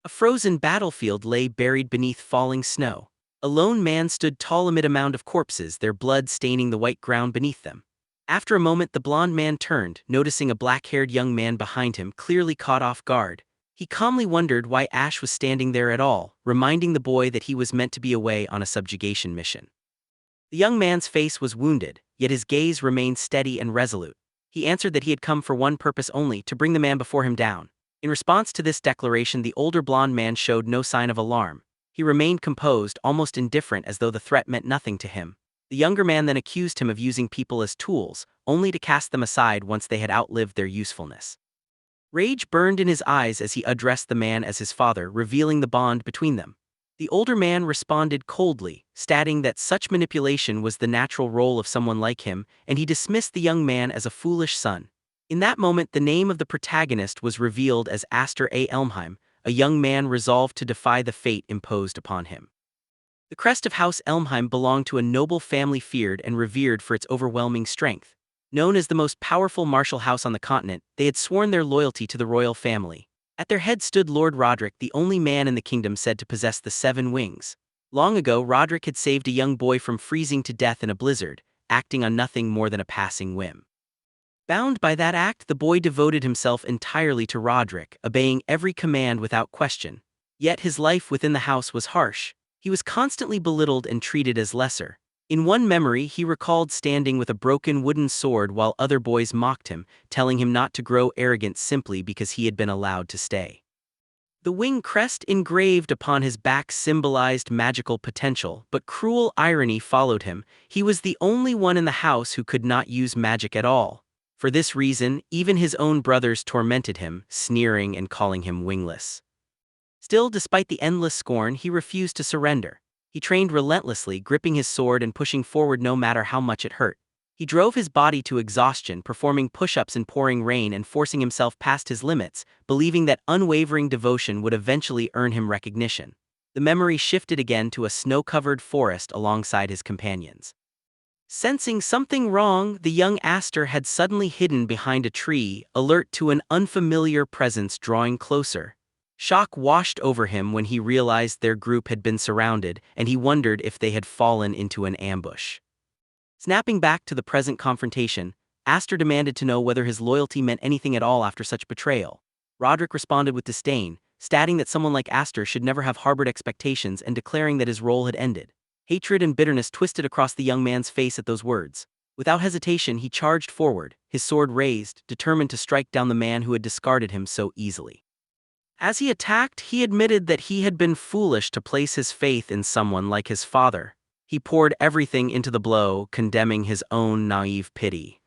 A frozen battlefield lay buried beneath falling snow. A lone man stood tall amid a mound of corpses, their blood staining the white ground beneath them. After a moment, the blond man turned, noticing a black-haired young man behind him, clearly caught off guard. He calmly wondered why Ash was standing there at all, reminding the boy that he was meant to be away on a subjugation mission. The young man's face was wounded, yet his gaze remained steady and resolute. He answered that he had come for one purpose only, to bring the man before him down. In response to this declaration, the older blond man showed no sign of alarm. He remained composed, almost indifferent, as though the threat meant nothing to him. The younger man then accused him of using people as tools, only to cast them aside once they had outlived their usefulness. Rage burned in his eyes as he addressed the man as his father, revealing the bond between them. The older man responded coldly, stating that such manipulation was the natural role of someone like him, and he dismissed the young man as a foolish son. In that moment, the name of the protagonist was revealed as Aster A. Elmheim, a young man resolved to defy the fate imposed upon him. The crest of House Elmheim belonged to a noble family feared and revered for its overwhelming strength. Known as the most powerful martial house on the continent, they had sworn their loyalty to the royal family. At their head stood Lord Roderick, the only man in the kingdom said to possess the 7 wings. Long ago, Roderick had saved a young boy from freezing to death in a blizzard, acting on nothing more than a passing whim. Bound by that act, the boy devoted himself entirely to Roderick, obeying every command without question. Yet his life within the house was harsh. He was constantly belittled and treated as lesser. In one memory, he recalled standing with a broken wooden sword while other boys mocked him, telling him not to grow arrogant simply because he had been allowed to stay. The wing crest engraved upon his back symbolized magical potential, but cruel irony followed him. He was the only one in the house who could not use magic at all. For this reason, even his own brothers tormented him, sneering and calling him wingless. Still, despite the endless scorn, he refused to surrender. He trained relentlessly, gripping his sword and pushing forward no matter how much it hurt. He drove his body to exhaustion, performing push-ups in pouring rain and forcing himself past his limits, believing that unwavering devotion would eventually earn him recognition. The memory shifted again to a snow-covered forest alongside his companions. Sensing something wrong, the young Aster had suddenly hidden behind a tree, alert to an unfamiliar presence drawing closer. Shock washed over him when he realized their group had been surrounded, and he wondered if they had fallen into an ambush. Snapping back to the present confrontation, Aster demanded to know whether his loyalty meant anything at all after such betrayal. Roderick responded with disdain, stating that someone like Aster should never have harbored expectations and declaring that his role had ended. Hatred and bitterness twisted across the young man's face at those words. Without hesitation, he charged forward, his sword raised, determined to strike down the man who had discarded him so easily. As he attacked, he admitted that he had been foolish to place his faith in someone like his father. He poured everything into the blow, condemning his own naive pity.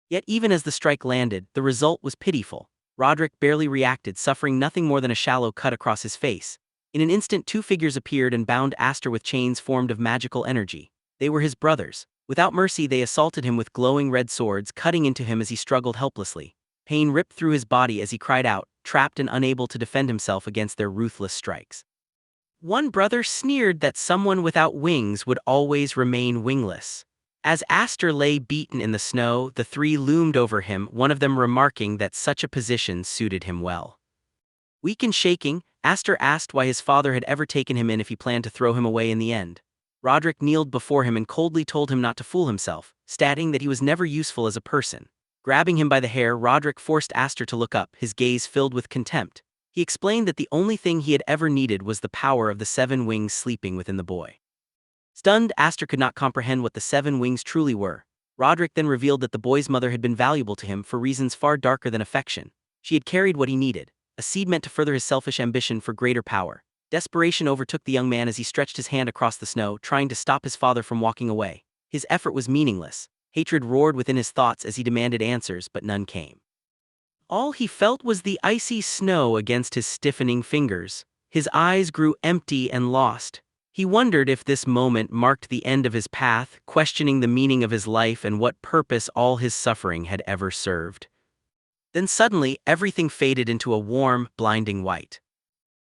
Yet even as the strike landed, the result was pitiful. Roderick barely reacted, suffering nothing more than a shallow cut across his face. In an instant, 2 figures appeared and bound Aster with chains formed of magical energy. They were his brothers. Without mercy, they assaulted him with glowing red swords, cutting into him as he struggled helplessly. Pain ripped through his body as he cried out, trapped and unable to defend himself against their ruthless strikes. One brother sneered that someone without wings would always remain wingless. As Aster lay beaten in the snow, the 3 loomed over him, one of them remarking that such a position suited him well. Weak and shaking, Aster asked why his father had ever taken him in if he planned to throw him away in the end. Roderick kneeled before him and coldly told him not to fool himself, stating that he was never useful as a person. Grabbing him by the hair, Roderick forced Aster to look up, his gaze filled with contempt. He explained that the only thing he had ever needed was the power of the 7 wings sleeping within the boy. Stunned, Aster could not comprehend what the 7 wings truly were. Roderick then revealed that the boy's mother had been valuable to him for reasons far darker than affection. She had carried what he needed, a seed meant to further his selfish ambition for greater power. Desperation overtook the young man as he stretched his hand across the snow, trying to stop his father from walking away. His effort was meaningless. Hatred roared within his thoughts as he demanded answers, but none came. All he felt was the icy snow against his stiffening fingers. His eyes grew empty and lost. He wondered if this moment marked the end of his path, questioning the meaning of his life and what purpose all his suffering had ever served. Then suddenly, everything faded into a warm, blinding white.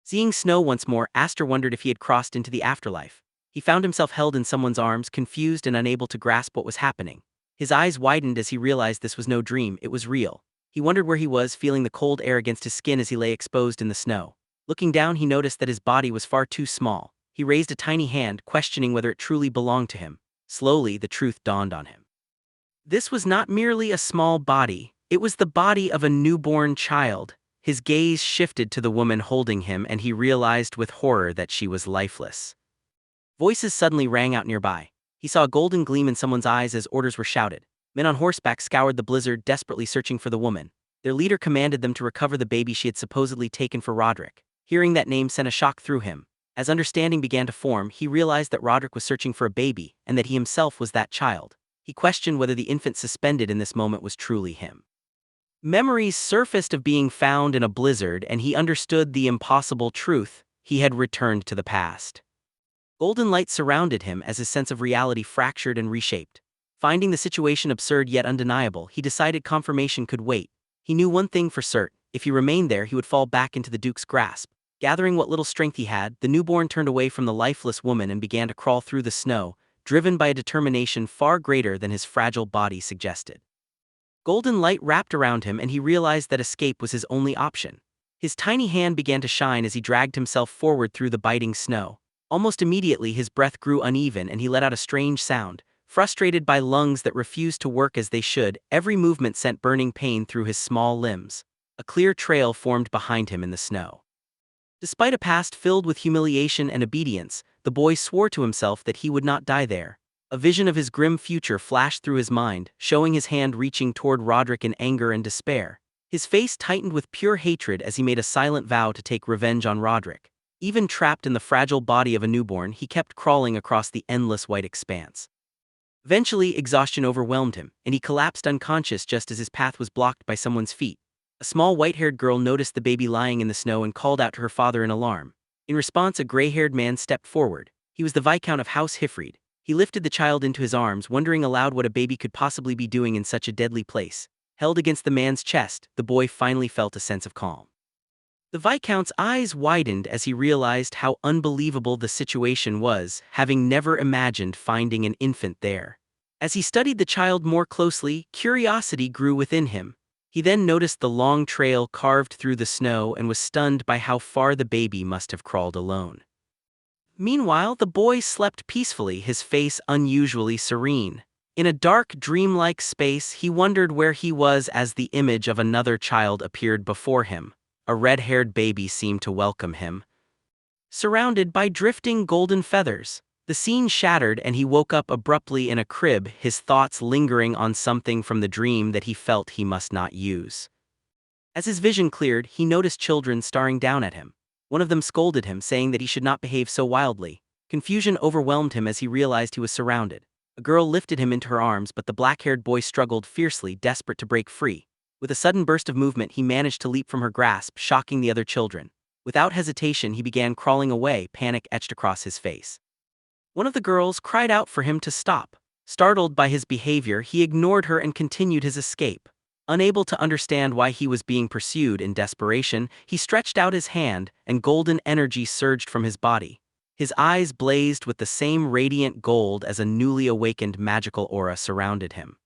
Seeing snow once more, Aster wondered if he had crossed into the afterlife. He found himself held in someone's arms, confused and unable to grasp what was happening. His eyes widened as he realized this was no dream, it was real. He wondered where he was, feeling the cold air against his skin as he lay exposed in the snow. Looking down, he noticed that his body was far too small. He raised a tiny hand, questioning whether it truly belonged to him. Slowly, the truth dawned on him. This was not merely a small body, it was the body of a newborn child. His gaze shifted to the woman holding him, and he realized with horror that she was lifeless. Voices suddenly rang out nearby. He saw a golden gleam in someone's eyes as orders were shouted. Men on horseback scoured the blizzard, desperately searching for the woman. Their leader commanded them to recover the baby she had supposedly taken for Roderick. Hearing that name sent a shock through him. As understanding began to form, he realized that Roderick was searching for a baby, and that he himself was that child. He questioned whether the infant suspended in this moment was truly him. Memories surfaced of being found in a blizzard, and he understood the impossible truth: he had returned to the past. Golden light surrounded him as his sense of reality fractured and reshaped. Finding the situation absurd yet undeniable, he decided confirmation could wait. He knew one thing for certain: if he remained there, he would fall back into the Duke's grasp. Gathering what little strength he had, the newborn turned away from the lifeless woman and began to crawl through the snow, driven by a determination far greater than his fragile body suggested. Golden light wrapped around him, and he realized that escape was his only option. His tiny hand began to shine as he dragged himself forward through the biting snow. Almost immediately, his breath grew uneven and he let out a strange sound. Frustrated by lungs that refused to work as they should, every movement sent burning pain through his small limbs. A clear trail formed behind him in the snow. Despite a past filled with humiliation and obedience, the boy swore to himself that he would not die there. A vision of his grim future flashed through his mind, showing his hand reaching toward Roderick in anger and despair. His face tightened with pure hatred as he made a silent vow to take revenge on Roderick. Even trapped in the fragile body of a newborn, he kept crawling across the endless white expanse. Eventually, exhaustion overwhelmed him, and he collapsed unconscious just as his path was blocked by someone's feet. A small white-haired girl noticed the baby lying in the snow and called out to her father in alarm. In response, a gray-haired man stepped forward. He was the Viscount of House Hifrid. He lifted the child into his arms, wondering aloud what a baby could possibly be doing in such a deadly place. Held against the man's chest, the boy finally felt a sense of calm. The Viscount's eyes widened as he realized how unbelievable the situation was, having never imagined finding an infant there. As he studied the child more closely, curiosity grew within him. He then noticed the long trail carved through the snow and was stunned by how far the baby must have crawled alone. Meanwhile, the boy slept peacefully, his face unusually serene. In a dark, dreamlike space, he wondered where he was as the image of another child appeared before him. A red-haired baby seemed to welcome him. Surrounded by drifting golden feathers, the scene shattered and he woke up abruptly in a crib, his thoughts lingering on something from the dream that he felt he must not use. As his vision cleared, he noticed children staring down at him. One of them scolded him, saying that he should not behave so wildly. Confusion overwhelmed him as he realized he was surrounded. A girl lifted him into her arms, but the black-haired boy struggled fiercely, desperate to break free. With a sudden burst of movement, he managed to leap from her grasp, shocking the other children. Without hesitation, he began crawling away, panic etched across his face. One of the girls cried out for him to stop. Startled by his behavior, he ignored her and continued his escape. Unable to understand why he was being pursued, in desperation, he stretched out his hand, and golden energy surged from his body. His eyes blazed with the same radiant gold as a newly awakened magical aura surrounded him.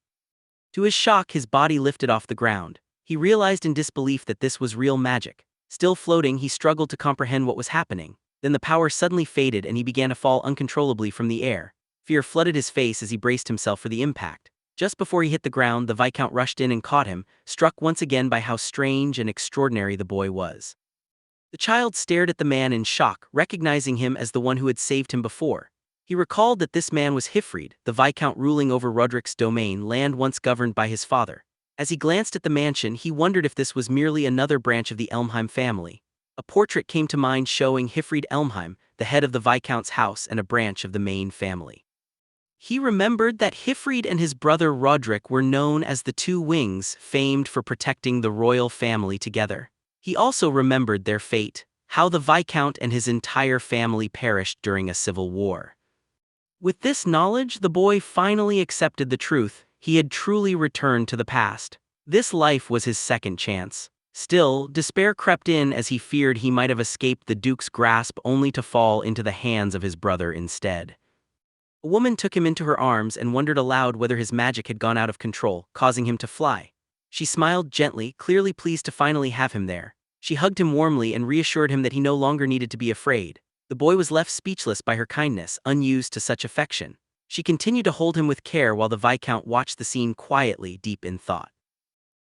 To his shock, his body lifted off the ground. He realized in disbelief that this was real magic. Still floating, he struggled to comprehend what was happening. Then the power suddenly faded and he began to fall uncontrollably from the air. Fear flooded his face as he braced himself for the impact. Just before he hit the ground, the Viscount rushed in and caught him, struck once again by how strange and extraordinary the boy was. The child stared at the man in shock, recognizing him as the one who had saved him before. He recalled that this man was Hifrid, the Viscount ruling over Roderick's domain, land once governed by his father. As he glanced at the mansion, he wondered if this was merely another branch of the Elmheim family. A portrait came to mind showing Hifrid Elmheim, the head of the Viscount's house and a branch of the main family. He remembered that Hifrid and his brother Roderick were known as the Two Wings, famed for protecting the royal family together. He also remembered their fate, how the Viscount and his entire family perished during a civil war. With this knowledge, the boy finally accepted the truth: he had truly returned to the past. This life was his second chance. Still, despair crept in as he feared he might have escaped the Duke's grasp only to fall into the hands of his brother instead. A woman took him into her arms and wondered aloud whether his magic had gone out of control, causing him to fly. She smiled gently, clearly pleased to finally have him there. She hugged him warmly and reassured him that he no longer needed to be afraid. The boy was left speechless by her kindness, unused to such affection. She continued to hold him with care while the Viscount watched the scene quietly, deep in thought.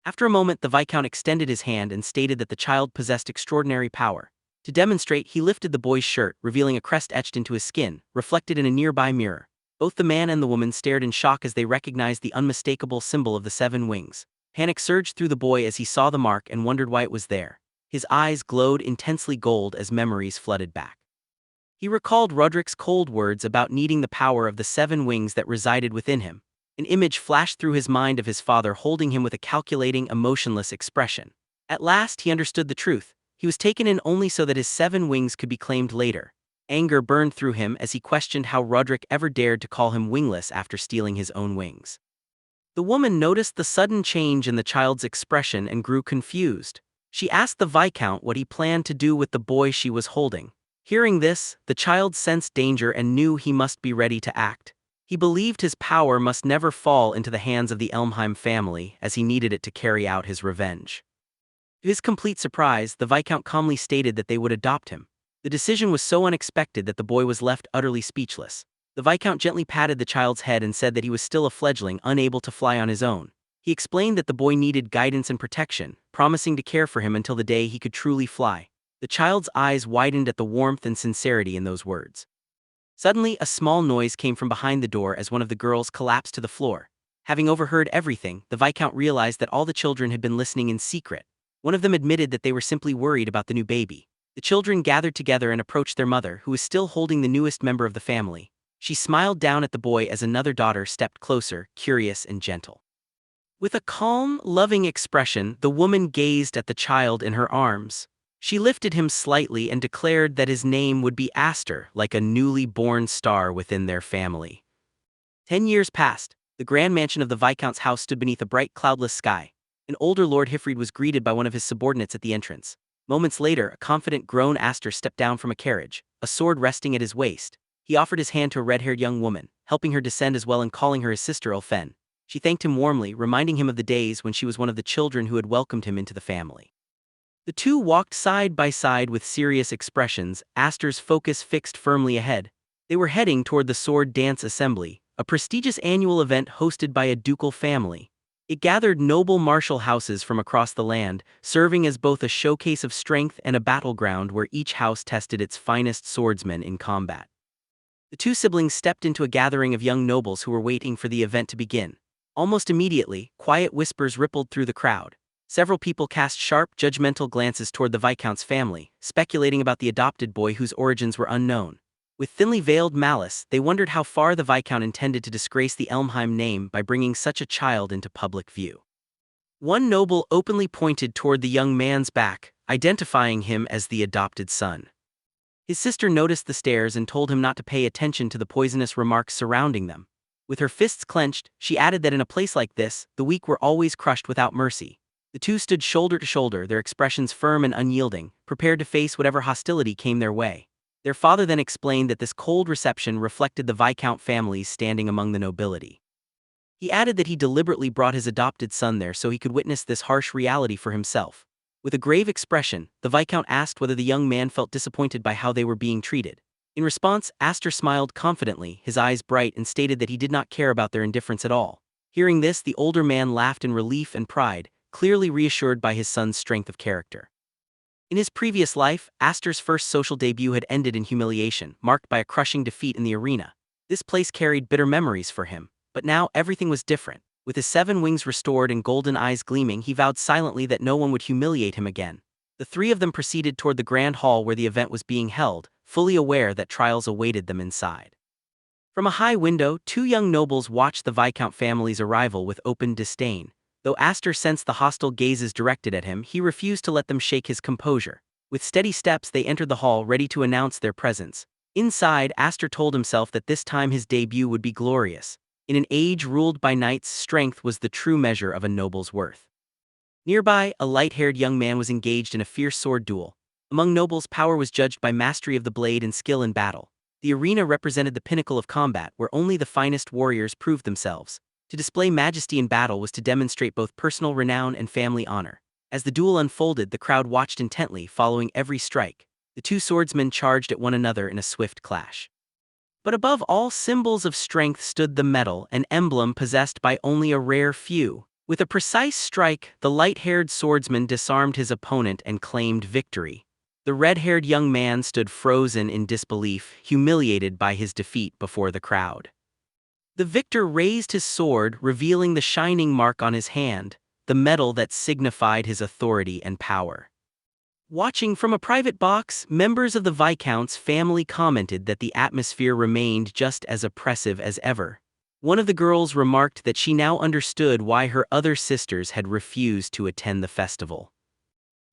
After a moment, the Viscount extended his hand and stated that the child possessed extraordinary power. To demonstrate, he lifted the boy's shirt, revealing a crest etched into his skin, reflected in a nearby mirror. Both the man and the woman stared in shock as they recognized the unmistakable symbol of the 7 wings. Panic surged through the boy as he saw the mark and wondered why it was there. His eyes glowed intensely gold as memories flooded back. He recalled Roderick's cold words about needing the power of the 7 wings that resided within him. An image flashed through his mind of his father holding him with a calculating, emotionless expression. At last, he understood the truth. He was taken in only so that his 7 wings could be claimed later. Anger burned through him as he questioned how Roderick ever dared to call him wingless after stealing his own wings. The woman noticed the sudden change in the child's expression and grew confused. She asked the Viscount what he planned to do with the boy she was holding. Hearing this, the child sensed danger and knew he must be ready to act. He believed his power must never fall into the hands of the Elmheim family, as he needed it to carry out his revenge. To his complete surprise, the Viscount calmly stated that they would adopt him. The decision was so unexpected that the boy was left utterly speechless. The Viscount gently patted the child's head and said that he was still a fledgling, unable to fly on his own. He explained that the boy needed guidance and protection, promising to care for him until the day he could truly fly. The child's eyes widened at the warmth and sincerity in those words. Suddenly, a small noise came from behind the door as one of the girls collapsed to the floor. Having overheard everything, the Viscount realized that all the children had been listening in secret. One of them admitted that they were simply worried about the new baby. The children gathered together and approached their mother, who was still holding the newest member of the family. She smiled down at the boy as another daughter stepped closer, curious and gentle. With a calm, loving expression, the woman gazed at the child in her arms. She lifted him slightly and declared that his name would be Aster, like a newly born star within their family. 10 years passed. The grand mansion of the Viscount's house stood beneath a bright, cloudless sky. An older Lord Hifrid was greeted by one of his subordinates at the entrance. Moments later, a confident, grown Aster stepped down from a carriage, a sword resting at his waist. He offered his hand to a red-haired young woman, helping her descend as well and calling her his sister Elfen. She thanked him warmly, reminding him of the days when she was one of the children who had welcomed him into the family. The two walked side by side with serious expressions, Aster's focus fixed firmly ahead. They were heading toward the Sword Dance Assembly, a prestigious annual event hosted by a ducal family. It gathered noble martial houses from across the land, serving as both a showcase of strength and a battleground where each house tested its finest swordsmen in combat. The two siblings stepped into a gathering of young nobles who were waiting for the event to begin. Almost immediately, quiet whispers rippled through the crowd. Several people cast sharp, judgmental glances toward the Viscount's family, speculating about the adopted boy whose origins were unknown. With thinly veiled malice, they wondered how far the Viscount intended to disgrace the Elmheim name by bringing such a child into public view. One noble openly pointed toward the young man's back, identifying him as the adopted son. His sister noticed the stares and told him not to pay attention to the poisonous remarks surrounding them. With her fists clenched, she added that in a place like this, the weak were always crushed without mercy. The two stood shoulder to shoulder, their expressions firm and unyielding, prepared to face whatever hostility came their way. Their father then explained that this cold reception reflected the Viscount family's standing among the nobility. He added that he deliberately brought his adopted son there so he could witness this harsh reality for himself. With a grave expression, the Viscount asked whether the young man felt disappointed by how they were being treated. In response, Aster smiled confidently, his eyes bright, and stated that he did not care about their indifference at all. Hearing this, the older man laughed in relief and pride, clearly reassured by his son's strength of character. In his previous life, Aster's first social debut had ended in humiliation, marked by a crushing defeat in the arena. This place carried bitter memories for him, but now everything was different. With his 7 wings restored and golden eyes gleaming, he vowed silently that no one would humiliate him again. The 3 of them proceeded toward the grand hall where the event was being held, fully aware that trials awaited them inside. From a high window, 2 young nobles watched the Viscount family's arrival with open disdain. Though Aster sensed the hostile gazes directed at him, he refused to let them shake his composure. With steady steps, they entered the hall, ready to announce their presence. Inside, Aster told himself that this time his debut would be glorious. In an age ruled by knights, strength was the true measure of a noble's worth. Nearby, a light-haired young man was engaged in a fierce sword duel. Among nobles, power was judged by mastery of the blade and skill in battle. The arena represented the pinnacle of combat, where only the finest warriors proved themselves. To display majesty in battle was to demonstrate both personal renown and family honor. As the duel unfolded, the crowd watched intently, following every strike. The two swordsmen charged at one another in a swift clash. But above all symbols of strength stood the medal, an emblem possessed by only a rare few. With a precise strike, the light-haired swordsman disarmed his opponent and claimed victory. The red-haired young man stood frozen in disbelief, humiliated by his defeat before the crowd. The victor raised his sword, revealing the shining mark on his hand, the medal that signified his authority and power. Watching from a private box, members of the Viscount's family commented that the atmosphere remained just as oppressive as ever. One of the girls remarked that she now understood why her other sisters had refused to attend the festival.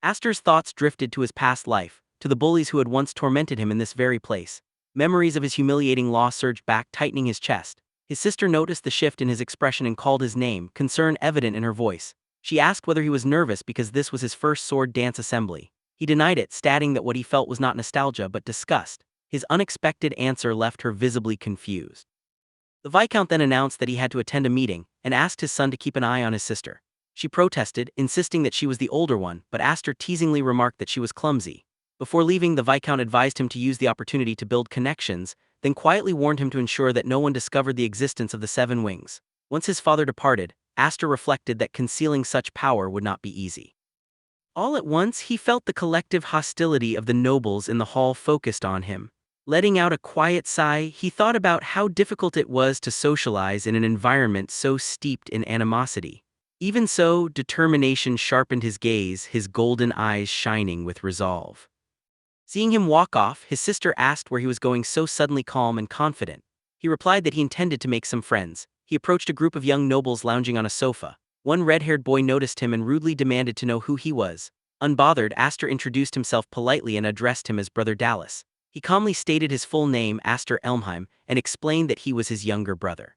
Astor's thoughts drifted to his past life, to the bullies who had once tormented him in this very place. Memories of his humiliating loss surged back, tightening his chest. His sister noticed the shift in his expression and called his name, concern evident in her voice. She asked whether he was nervous because this was his first sword dance assembly. He denied it, stating that what he felt was not nostalgia but disgust. His unexpected answer left her visibly confused. The Viscount then announced that he had to attend a meeting, and asked his son to keep an eye on his sister. She protested, insisting that she was the older one, but Astor teasingly remarked that she was clumsy. Before leaving, the Viscount advised him to use the opportunity to build connections, then quietly warned him to ensure that no one discovered the existence of the Seven Wings. Once his father departed, Astor reflected that concealing such power would not be easy. All at once, he felt the collective hostility of the nobles in the hall focused on him. Letting out a quiet sigh, he thought about how difficult it was to socialize in an environment so steeped in animosity. Even so, determination sharpened his gaze, his golden eyes shining with resolve. Seeing him walk off, his sister asked where he was going so suddenly calm and confident. He replied that he intended to make some friends. He approached a group of young nobles lounging on a sofa. One red-haired boy noticed him and rudely demanded to know who he was. Unbothered, Astor introduced himself politely and addressed him as Brother Dallas. He calmly stated his full name, Astor Elmheim, and explained that he was his younger brother.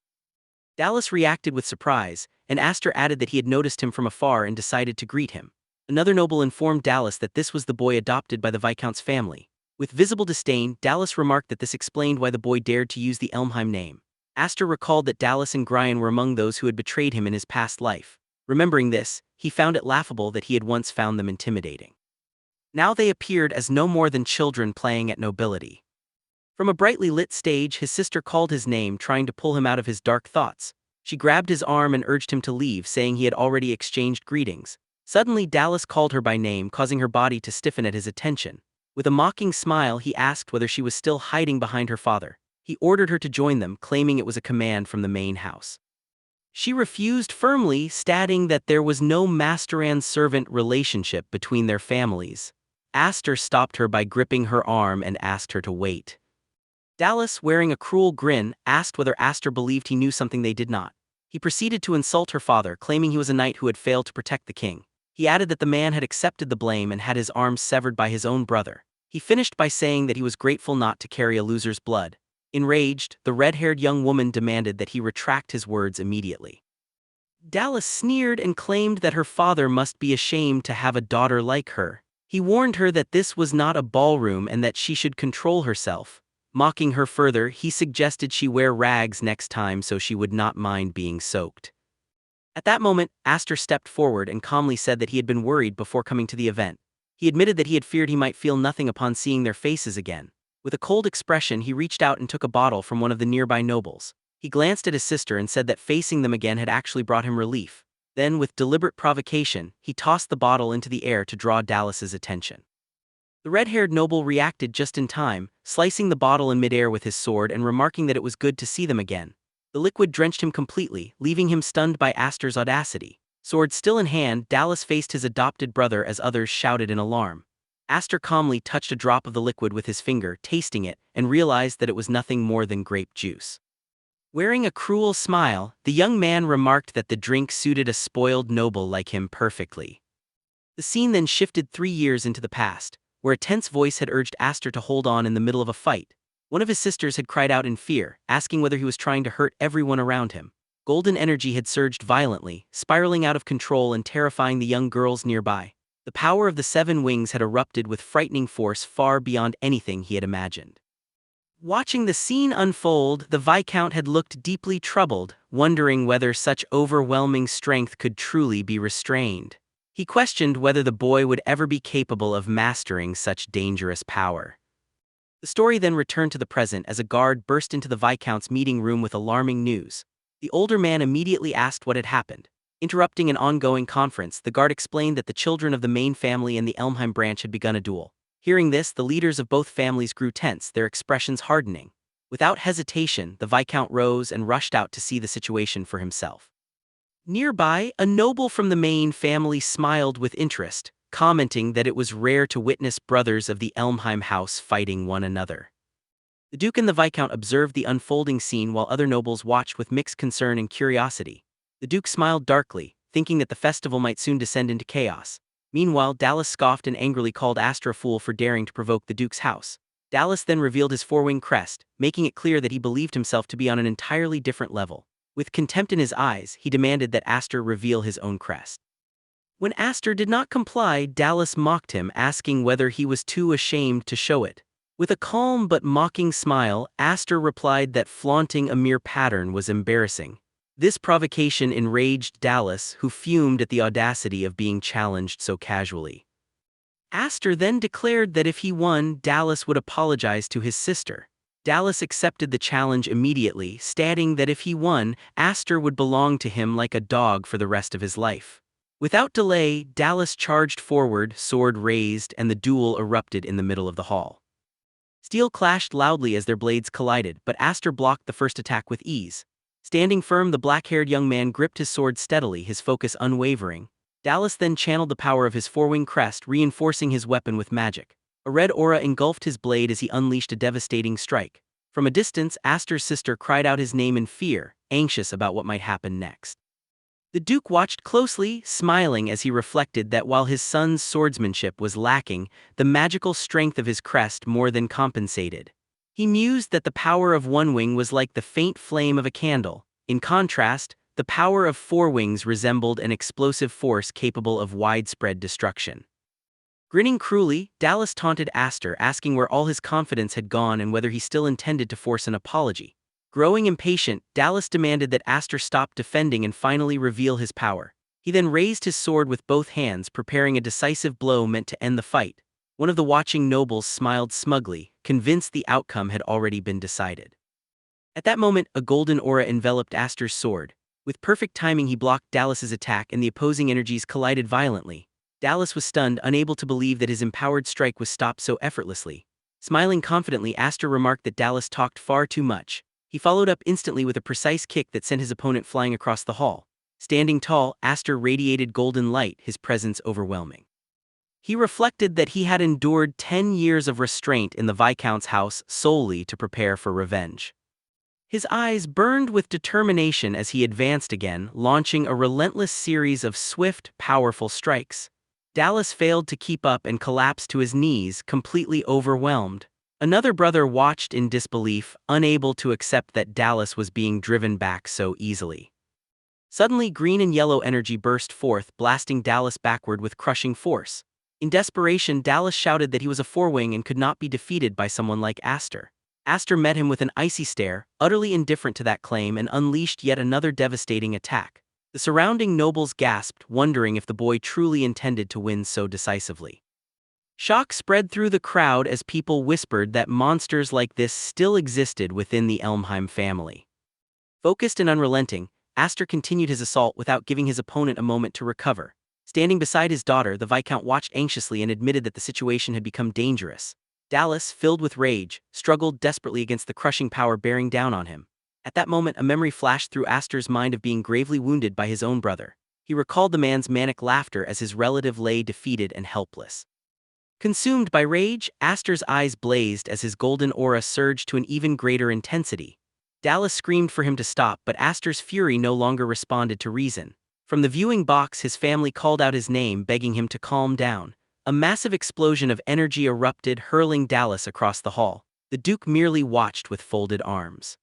Dallas reacted with surprise, and Astor added that he had noticed him from afar and decided to greet him. Another noble informed Dallas that this was the boy adopted by the Viscount's family. With visible disdain, Dallas remarked that this explained why the boy dared to use the Elmheim name. Astor recalled that Dallas and Grian were among those who had betrayed him in his past life. Remembering this, he found it laughable that he had once found them intimidating. Now they appeared as no more than children playing at nobility. From a brightly lit stage, his sister called his name, trying to pull him out of his dark thoughts. She grabbed his arm and urged him to leave, saying he had already exchanged greetings. Suddenly, Dallas called her by name, causing her body to stiffen at his attention. With a mocking smile, he asked whether she was still hiding behind her father. He ordered her to join them, claiming it was a command from the main house. She refused firmly, stating that there was no master and servant relationship between their families. Astor stopped her by gripping her arm and asked her to wait. Dallas, wearing a cruel grin, asked whether Astor believed he knew something they did not. He proceeded to insult her father, claiming he was a knight who had failed to protect the king. He added that the man had accepted the blame and had his arms severed by his own brother. He finished by saying that he was grateful not to carry a loser's blood. Enraged, the red-haired young woman demanded that he retract his words immediately. Dallas sneered and claimed that her father must be ashamed to have a daughter like her. He warned her that this was not a ballroom and that she should control herself. Mocking her further, he suggested she wear rags next time so she would not mind being soaked. At that moment, Astor stepped forward and calmly said that he had been worried before coming to the event. He admitted that he had feared he might feel nothing upon seeing their faces again. With a cold expression, he reached out and took a bottle from one of the nearby nobles. He glanced at his sister and said that facing them again had actually brought him relief. Then, with deliberate provocation, he tossed the bottle into the air to draw Dallas's attention. The red-haired noble reacted just in time, slicing the bottle in midair with his sword and remarking that it was good to see them again. The liquid drenched him completely, leaving him stunned by Astor's audacity. Sword still in hand, Dallas faced his adopted brother as others shouted in alarm. Astor calmly touched a drop of the liquid with his finger, tasting it, and realized that it was nothing more than grape juice. Wearing a cruel smile, the young man remarked that the drink suited a spoiled noble like him perfectly. The scene then shifted 3 years into the past, where a tense voice had urged Astor to hold on in the middle of a fight. One of his sisters had cried out in fear, asking whether he was trying to hurt everyone around him. Golden energy had surged violently, spiraling out of control and terrifying the young girls nearby. The power of the Seven Wings had erupted with frightening force far beyond anything he had imagined. Watching the scene unfold, the Viscount had looked deeply troubled, wondering whether such overwhelming strength could truly be restrained. He questioned whether the boy would ever be capable of mastering such dangerous power. The story then returned to the present as a guard burst into the Viscount's meeting room with alarming news. The older man immediately asked what had happened. Interrupting an ongoing conference, the guard explained that the children of the main family and the Elmheim branch had begun a duel. Hearing this, the leaders of both families grew tense, their expressions hardening. Without hesitation, the Viscount rose and rushed out to see the situation for himself. Nearby, a noble from the main family smiled with interest, commenting that it was rare to witness brothers of the Elmheim house fighting one another. The Duke and the Viscount observed the unfolding scene while other nobles watched with mixed concern and curiosity. The Duke smiled darkly, thinking that the festival might soon descend into chaos. Meanwhile, Dallas scoffed and angrily called Aster a fool for daring to provoke the Duke's house. Dallas then revealed his four-winged crest, making it clear that he believed himself to be on an entirely different level. With contempt in his eyes, he demanded that Aster reveal his own crest. When Aster did not comply, Dallas mocked him, asking whether he was too ashamed to show it. With a calm but mocking smile, Aster replied that flaunting a mere pattern was embarrassing. This provocation enraged Dallas, who fumed at the audacity of being challenged so casually. Aster then declared that if he won, Dallas would apologize to his sister. Dallas accepted the challenge immediately, stating that if he won, Aster would belong to him like a dog for the rest of his life. Without delay, Dallas charged forward, sword raised, and the duel erupted in the middle of the hall. Steel clashed loudly as their blades collided, but Aster blocked the first attack with ease. Standing firm, the black-haired young man gripped his sword steadily, his focus unwavering. Dallas then channeled the power of his four-winged crest, reinforcing his weapon with magic. A red aura engulfed his blade as he unleashed a devastating strike. From a distance, Aster's sister cried out his name in fear, anxious about what might happen next. The Duke watched closely, smiling as he reflected that while his son's swordsmanship was lacking, the magical strength of his crest more than compensated. He mused that the power of one wing was like the faint flame of a candle. In contrast, the power of four wings resembled an explosive force capable of widespread destruction. Grinning cruelly, Dallas taunted Aster, asking where all his confidence had gone and whether he still intended to force an apology. Growing impatient, Dallas demanded that Aster stop defending and finally reveal his power. He then raised his sword with both hands, preparing a decisive blow meant to end the fight. One of the watching nobles smiled smugly, convinced the outcome had already been decided. At that moment, a golden aura enveloped Aster's sword. With perfect timing, he blocked Dallas's attack and the opposing energies collided violently. Dallas was stunned, unable to believe that his empowered strike was stopped so effortlessly. Smiling confidently, Aster remarked that Dallas talked far too much. He followed up instantly with a precise kick that sent his opponent flying across the hall. Standing tall, Aster radiated golden light, his presence overwhelming. He reflected that he had endured 10 years of restraint in the Viscount's house solely to prepare for revenge. His eyes burned with determination as he advanced again, launching a relentless series of swift, powerful strikes. Dallas failed to keep up and collapsed to his knees, completely overwhelmed. Another brother watched in disbelief, unable to accept that Dallas was being driven back so easily. Suddenly, green and yellow energy burst forth, blasting Dallas backward with crushing force. In desperation, Dallas shouted that he was a four-wing and could not be defeated by someone like Aster. Aster met him with an icy stare, utterly indifferent to that claim, and unleashed yet another devastating attack. The surrounding nobles gasped, wondering if the boy truly intended to win so decisively. Shock spread through the crowd as people whispered that monsters like this still existed within the Elmheim family. Focused and unrelenting, Aster continued his assault without giving his opponent a moment to recover. Standing beside his daughter, the Viscount watched anxiously and admitted that the situation had become dangerous. Dallas, filled with rage, struggled desperately against the crushing power bearing down on him. At that moment, a memory flashed through Aster's mind of being gravely wounded by his own brother. He recalled the man's manic laughter as his relative lay defeated and helpless. Consumed by rage, Aster's eyes blazed as his golden aura surged to an even greater intensity. Dallas screamed for him to stop, but Aster's fury no longer responded to reason. From the viewing box, his family called out his name, begging him to calm down. A massive explosion of energy erupted, hurling Dallas across the hall. The Duke merely watched with folded arms.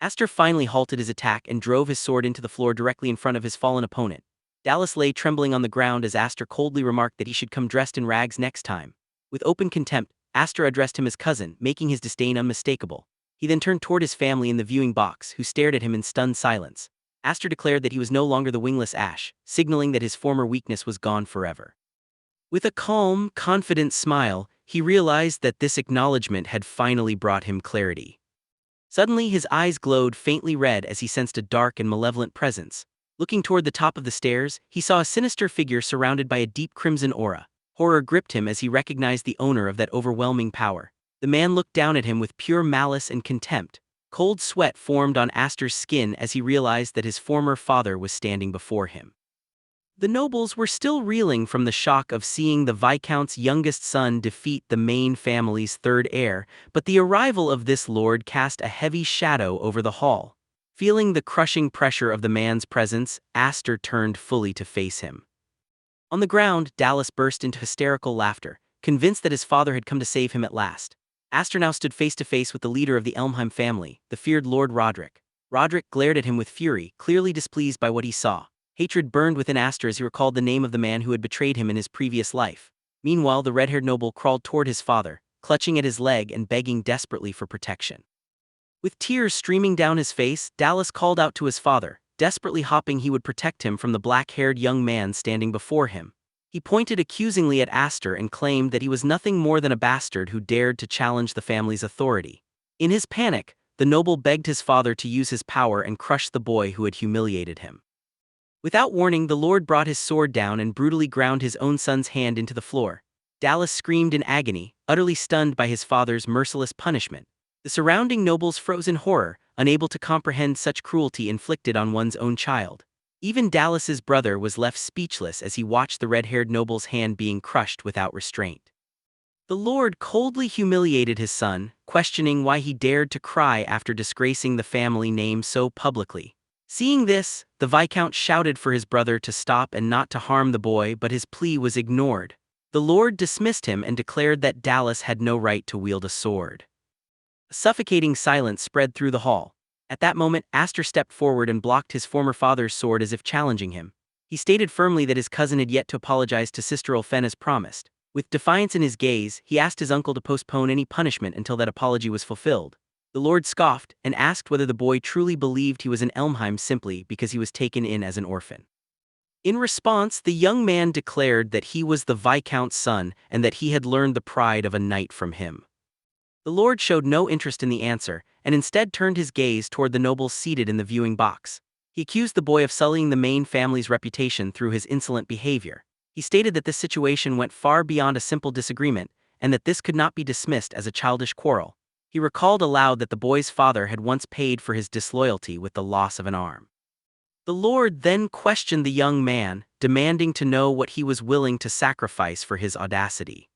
Aster finally halted his attack and drove his sword into the floor directly in front of his fallen opponent. Dallas lay trembling on the ground as Aster coldly remarked that he should come dressed in rags next time. With open contempt, Aster addressed him as cousin, making his disdain unmistakable. He then turned toward his family in the viewing box, who stared at him in stunned silence. Aster declared that he was no longer the wingless ash, signaling that his former weakness was gone forever. With a calm, confident smile, he realized that this acknowledgement had finally brought him clarity. Suddenly his eyes glowed faintly red as he sensed a dark and malevolent presence. Looking toward the top of the stairs, he saw a sinister figure surrounded by a deep crimson aura. Horror gripped him as he recognized the owner of that overwhelming power. The man looked down at him with pure malice and contempt. Cold sweat formed on Aster's skin as he realized that his former father was standing before him. The nobles were still reeling from the shock of seeing the Viscount's youngest son defeat the main family's third heir, but the arrival of this lord cast a heavy shadow over the hall. Feeling the crushing pressure of the man's presence, Aster turned fully to face him. On the ground, Dallas burst into hysterical laughter, convinced that his father had come to save him at last. Aster now stood face to face with the leader of the Elmheim family, the feared Lord Roderick. Roderick glared at him with fury, clearly displeased by what he saw. Hatred burned within Aster as he recalled the name of the man who had betrayed him in his previous life. Meanwhile, the red-haired noble crawled toward his father, clutching at his leg and begging desperately for protection. With tears streaming down his face, Dallas called out to his father, desperately hoping he would protect him from the black-haired young man standing before him. He pointed accusingly at Aster and claimed that he was nothing more than a bastard who dared to challenge the family's authority. In his panic, the noble begged his father to use his power and crush the boy who had humiliated him. Without warning, the lord brought his sword down and brutally ground his own son's hand into the floor. Dallas screamed in agony, utterly stunned by his father's merciless punishment. The surrounding nobles froze in horror, unable to comprehend such cruelty inflicted on one's own child. Even Dallas's brother was left speechless as he watched the red-haired noble's hand being crushed without restraint. The lord coldly humiliated his son, questioning why he dared to cry after disgracing the family name so publicly. Seeing this, the Viscount shouted for his brother to stop and not to harm the boy, but his plea was ignored. The lord dismissed him and declared that Dallas had no right to wield a sword. A suffocating silence spread through the hall. At that moment, Aster stepped forward and blocked his former father's sword as if challenging him. He stated firmly that his cousin had yet to apologize to Sister Ulfen as promised. With defiance in his gaze, he asked his uncle to postpone any punishment until that apology was fulfilled. The lord scoffed and asked whether the boy truly believed he was in Elmheim simply because he was taken in as an orphan. In response, the young man declared that he was the Viscount's son and that he had learned the pride of a knight from him. The lord showed no interest in the answer, and instead turned his gaze toward the nobles seated in the viewing box. He accused the boy of sullying the main family's reputation through his insolent behavior. He stated that this situation went far beyond a simple disagreement, and that this could not be dismissed as a childish quarrel. He recalled aloud that the boy's father had once paid for his disloyalty with the loss of an arm. The lord then questioned the young man, demanding to know what he was willing to sacrifice for his audacity.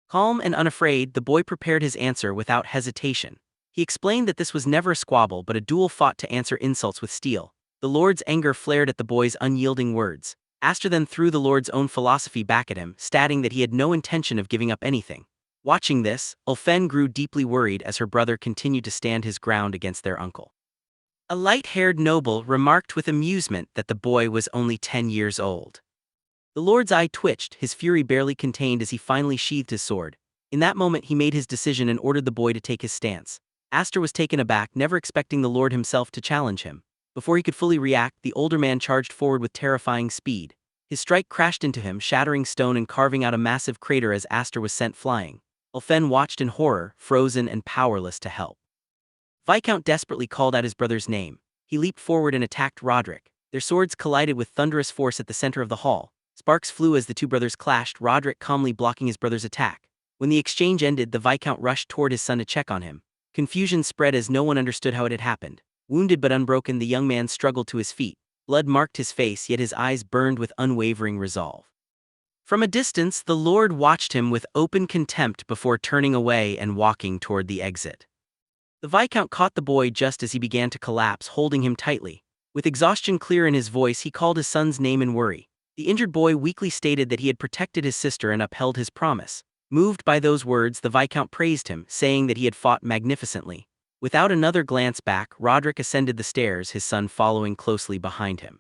Calm and unafraid, the boy prepared his answer without hesitation. He explained that this was never a squabble but a duel fought to answer insults with steel. The lord's anger flared at the boy's unyielding words. Aster then threw the lord's own philosophy back at him, stating that he had no intention of giving up anything. Watching this, Ulfen grew deeply worried as her brother continued to stand his ground against their uncle. A light-haired noble remarked with amusement that the boy was only 10 years old. The lord's eye twitched, his fury barely contained as he finally sheathed his sword. In that moment he made his decision and ordered the boy to take his stance. Aster was taken aback, never expecting the lord himself to challenge him. Before he could fully react, the older man charged forward with terrifying speed. His strike crashed into him, shattering stone and carving out a massive crater as Aster was sent flying. Ulfen watched in horror, frozen and powerless to help. Viscount desperately called out his brother's name. He leaped forward and attacked Roderick. Their swords collided with thunderous force at the center of the hall. Sparks flew as the two brothers clashed, Roderick calmly blocking his brother's attack. When the exchange ended, the Viscount rushed toward his son to check on him. Confusion spread as no one understood how it had happened. Wounded but unbroken, the young man struggled to his feet. Blood marked his face, yet his eyes burned with unwavering resolve. From a distance, the lord watched him with open contempt before turning away and walking toward the exit. The Viscount caught the boy just as he began to collapse, holding him tightly. With exhaustion clear in his voice, he called his son's name in worry. The injured boy weakly stated that he had protected his sister and upheld his promise. Moved by those words, the Viscount praised him, saying that he had fought magnificently. Without another glance back, Roderick ascended the stairs, his son following closely behind him.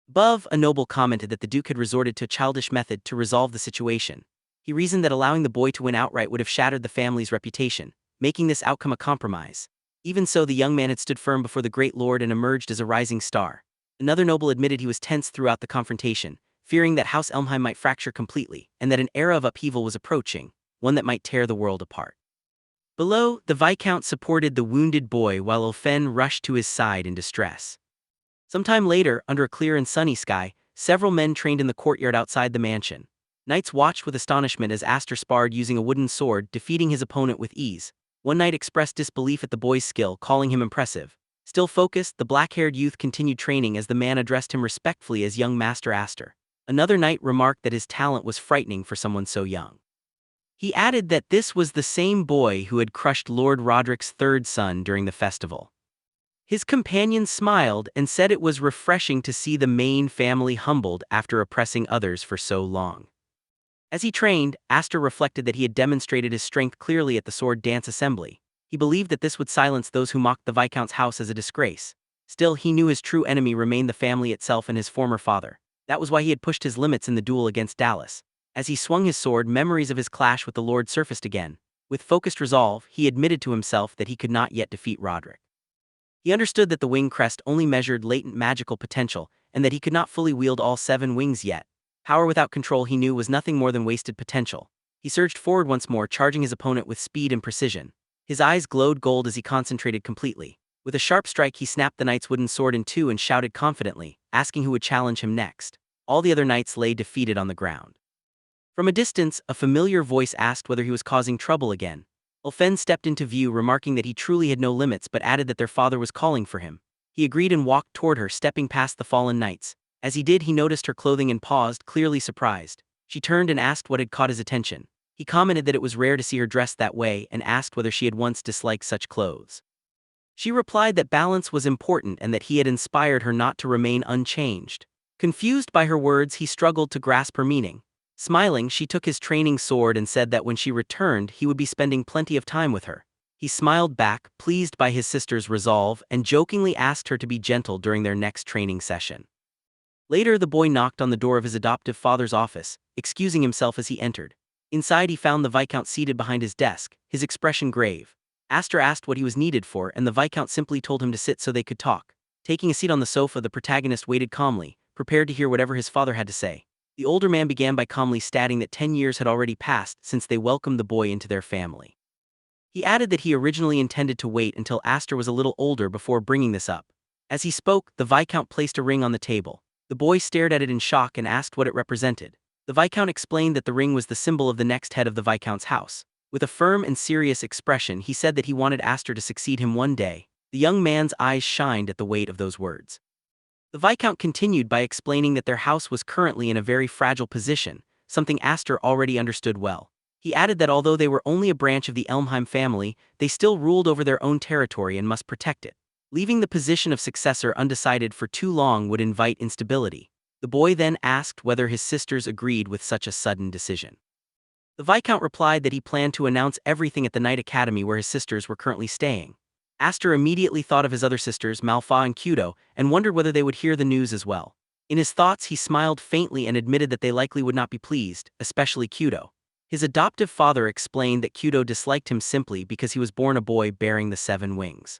Above, a noble commented that the Duke had resorted to a childish method to resolve the situation. He reasoned that allowing the boy to win outright would have shattered the family's reputation, making this outcome a compromise. Even so, the young man had stood firm before the great lord and emerged as a rising star. Another noble admitted he was tense throughout the confrontation, fearing that House Elmheim might fracture completely, and that an era of upheaval was approaching, one that might tear the world apart. Below, the Viscount supported the wounded boy while Ulfen rushed to his side in distress. Sometime later, under a clear and sunny sky, several men trained in the courtyard outside the mansion. Knights watched with astonishment as Aster sparred using a wooden sword, defeating his opponent with ease. One knight expressed disbelief at the boy's skill, calling him impressive. Still focused, the black-haired youth continued training as the man addressed him respectfully as young Master Aster. Another knight remarked that his talent was frightening for someone so young. He added that this was the same boy who had crushed Lord Roderick's third son during the festival. His companion smiled and said it was refreshing to see the main family humbled after oppressing others for so long. As he trained, Aster reflected that he had demonstrated his strength clearly at the sword dance assembly. He believed that this would silence those who mocked the Viscount's house as a disgrace. Still, he knew his true enemy remained the family itself and his former father. That was why he had pushed his limits in the duel against Dallas. As he swung his sword, memories of his clash with the Lord surfaced again. With focused resolve, he admitted to himself that he could not yet defeat Roderick. He understood that the wing crest only measured latent magical potential, and that he could not fully wield all 7 wings yet. Power without control, he knew, was nothing more than wasted potential. He surged forward once more, charging his opponent with speed and precision. His eyes glowed gold as he concentrated completely. With a sharp strike, he snapped the knight's wooden sword in two and shouted confidently, asking who would challenge him next. All the other knights lay defeated on the ground. From a distance, a familiar voice asked whether he was causing trouble again. Ulfen stepped into view, remarking that he truly had no limits, but added that their father was calling for him. He agreed and walked toward her, stepping past the fallen knights. As he did, he noticed her clothing and paused, clearly surprised. She turned and asked what had caught his attention. He commented that it was rare to see her dressed that way and asked whether she had once disliked such clothes. She replied that balance was important and that he had inspired her not to remain unchanged. Confused by her words, he struggled to grasp her meaning. Smiling, she took his training sword and said that when she returned, he would be spending plenty of time with her. He smiled back, pleased by his sister's resolve, and jokingly asked her to be gentle during their next training session. Later, the boy knocked on the door of his adoptive father's office, excusing himself as he entered. Inside, he found the Viscount seated behind his desk, his expression grave. Aster asked what he was needed for, and the Viscount simply told him to sit so they could talk. Taking a seat on the sofa, the protagonist waited calmly, prepared to hear whatever his father had to say. The older man began by calmly stating that 10 years had already passed since they welcomed the boy into their family. He added that he originally intended to wait until Aster was a little older before bringing this up. As he spoke, the Viscount placed a ring on the table. The boy stared at it in shock and asked what it represented. The Viscount explained that the ring was the symbol of the next head of the Viscount's house. With a firm and serious expression, he said that he wanted Aster to succeed him one day. The young man's eyes shined at the weight of those words. The Viscount continued by explaining that their house was currently in a very fragile position, something Aster already understood well. He added that although they were only a branch of the Elmheim family, they still ruled over their own territory and must protect it. Leaving the position of successor undecided for too long would invite instability. The boy then asked whether his sisters agreed with such a sudden decision. The Viscount replied that he planned to announce everything at the Knight Academy where his sisters were currently staying. Aster immediately thought of his other sisters, Malfa and Kudo, and wondered whether they would hear the news as well. In his thoughts, he smiled faintly and admitted that they likely would not be pleased, especially Kudo. His adoptive father explained that Kudo disliked him simply because he was born a boy bearing the 7 wings.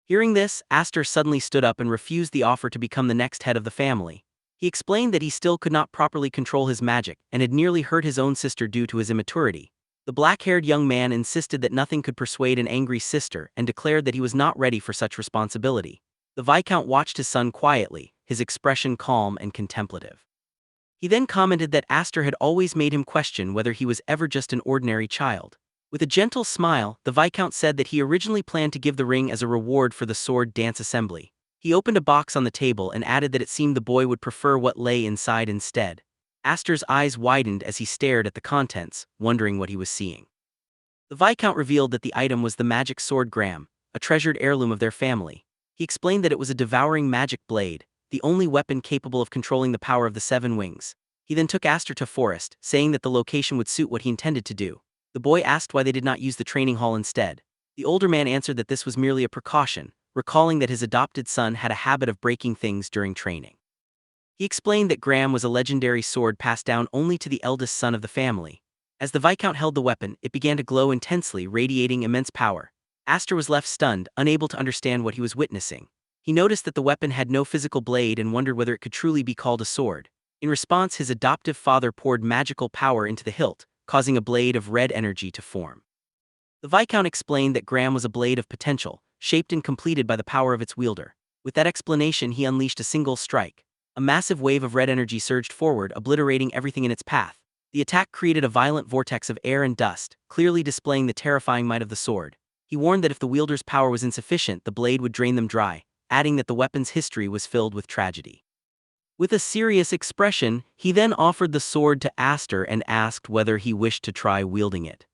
Hearing this, Aster suddenly stood up and refused the offer to become the next head of the family. He explained that he still could not properly control his magic and had nearly hurt his own sister due to his immaturity. The black-haired young man insisted that nothing could persuade an angry sister and declared that he was not ready for such responsibility. The Viscount watched his son quietly, his expression calm and contemplative. He then commented that Aster had always made him question whether he was ever just an ordinary child. With a gentle smile, the Viscount said that he originally planned to give the ring as a reward for the sword dance assembly. He opened a box on the table and added that it seemed the boy would prefer what lay inside instead. Aster's eyes widened as he stared at the contents, wondering what he was seeing. The Viscount revealed that the item was the magic sword Gram, a treasured heirloom of their family. He explained that it was a devouring magic blade, the only weapon capable of controlling the power of the 7 wings. He then took Aster to forest, saying that the location would suit what he intended to do. The boy asked why they did not use the training hall instead. The older man answered that this was merely a precaution, recalling that his adopted son had a habit of breaking things during training. He explained that Gram was a legendary sword passed down only to the eldest son of the family. As the Viscount held the weapon, it began to glow intensely, radiating immense power. Aster was left stunned, unable to understand what he was witnessing. He noticed that the weapon had no physical blade and wondered whether it could truly be called a sword. In response, his adoptive father poured magical power into the hilt, causing a blade of red energy to form. The Viscount explained that Graham was a blade of potential, shaped and completed by the power of its wielder. With that explanation, he unleashed a single strike. A massive wave of red energy surged forward, obliterating everything in its path. The attack created a violent vortex of air and dust, clearly displaying the terrifying might of the sword. He warned that if the wielder's power was insufficient, the blade would drain them dry, adding that the weapon's history was filled with tragedy. With a serious expression, he then offered the sword to Aster and asked whether he wished to try wielding it.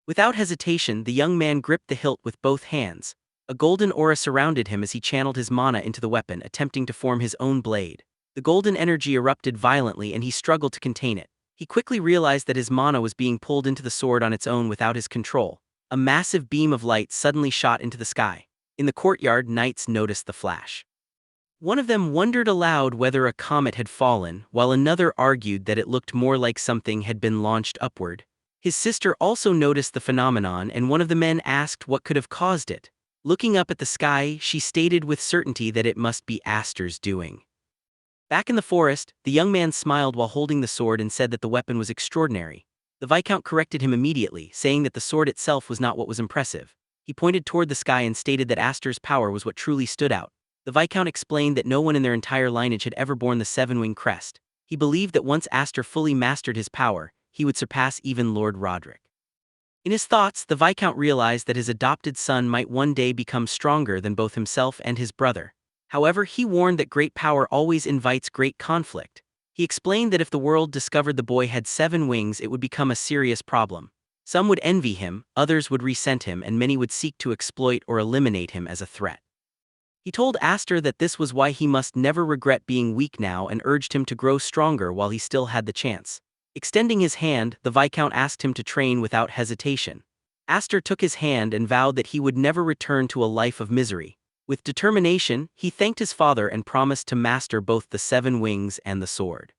Without hesitation, the young man gripped the hilt with both hands. A golden aura surrounded him as he channeled his mana into the weapon, attempting to form his own blade. The golden energy erupted violently and he struggled to contain it. He quickly realized that his mana was being pulled into the sword on its own without his control. A massive beam of light suddenly shot into the sky. In the courtyard, knights noticed the flash. One of them wondered aloud whether a comet had fallen, while another argued that it looked more like something had been launched upward. His sister also noticed the phenomenon, and one of the men asked what could have caused it. Looking up at the sky, she stated with certainty that it must be Aster's doing. Back in the forest, the young man smiled while holding the sword and said that the weapon was extraordinary. The Viscount corrected him immediately, saying that the sword itself was not what was impressive. He pointed toward the sky and stated that Aster's power was what truly stood out. The Viscount explained that no one in their entire lineage had ever borne the seven-wing crest. He believed that once Aster fully mastered his power, he would surpass even Lord Roderick. In his thoughts, the Viscount realized that his adopted son might one day become stronger than both himself and his brother. However, he warned that great power always invites great conflict. He explained that if the world discovered the boy had 7 wings, it would become a serious problem. Some would envy him, others would resent him, and many would seek to exploit or eliminate him as a threat. He told Aster that this was why he must never regret being weak now and urged him to grow stronger while he still had the chance. Extending his hand, the Viscount asked him to train without hesitation. Aster took his hand and vowed that he would never return to a life of misery. With determination, he thanked his father and promised to master both the 7 wings and the sword.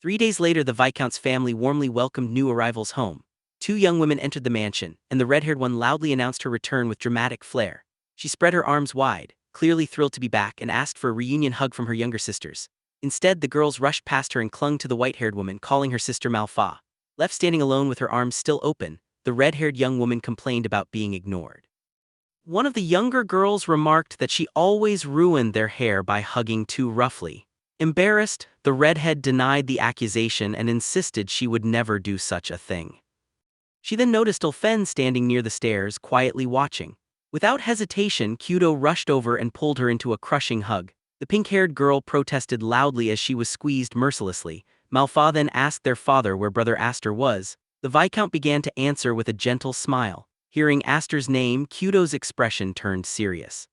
3 days later, the Viscount's family warmly welcomed new arrivals home. 2 young women entered the mansion, and the red-haired one loudly announced her return with dramatic flair. She spread her arms wide, clearly thrilled to be back, and asked for a reunion hug from her younger sisters. Instead, the girls rushed past her and clung to the white-haired woman, calling her sister Manhwa. Left standing alone with her arms still open, the red-haired young woman complained about being ignored. One of the younger girls remarked that she always ruined their hair by hugging too roughly. Embarrassed, the redhead denied the accusation and insisted she would never do such a thing. She then noticed Ulfen standing near the stairs, quietly watching. Without hesitation, Kyudo rushed over and pulled her into a crushing hug. The pink-haired girl protested loudly as she was squeezed mercilessly. Manhwa then asked their father where Brother Aster was. The Viscount began to answer with a gentle smile. Hearing Aster's name, Kyudo's expression turned serious.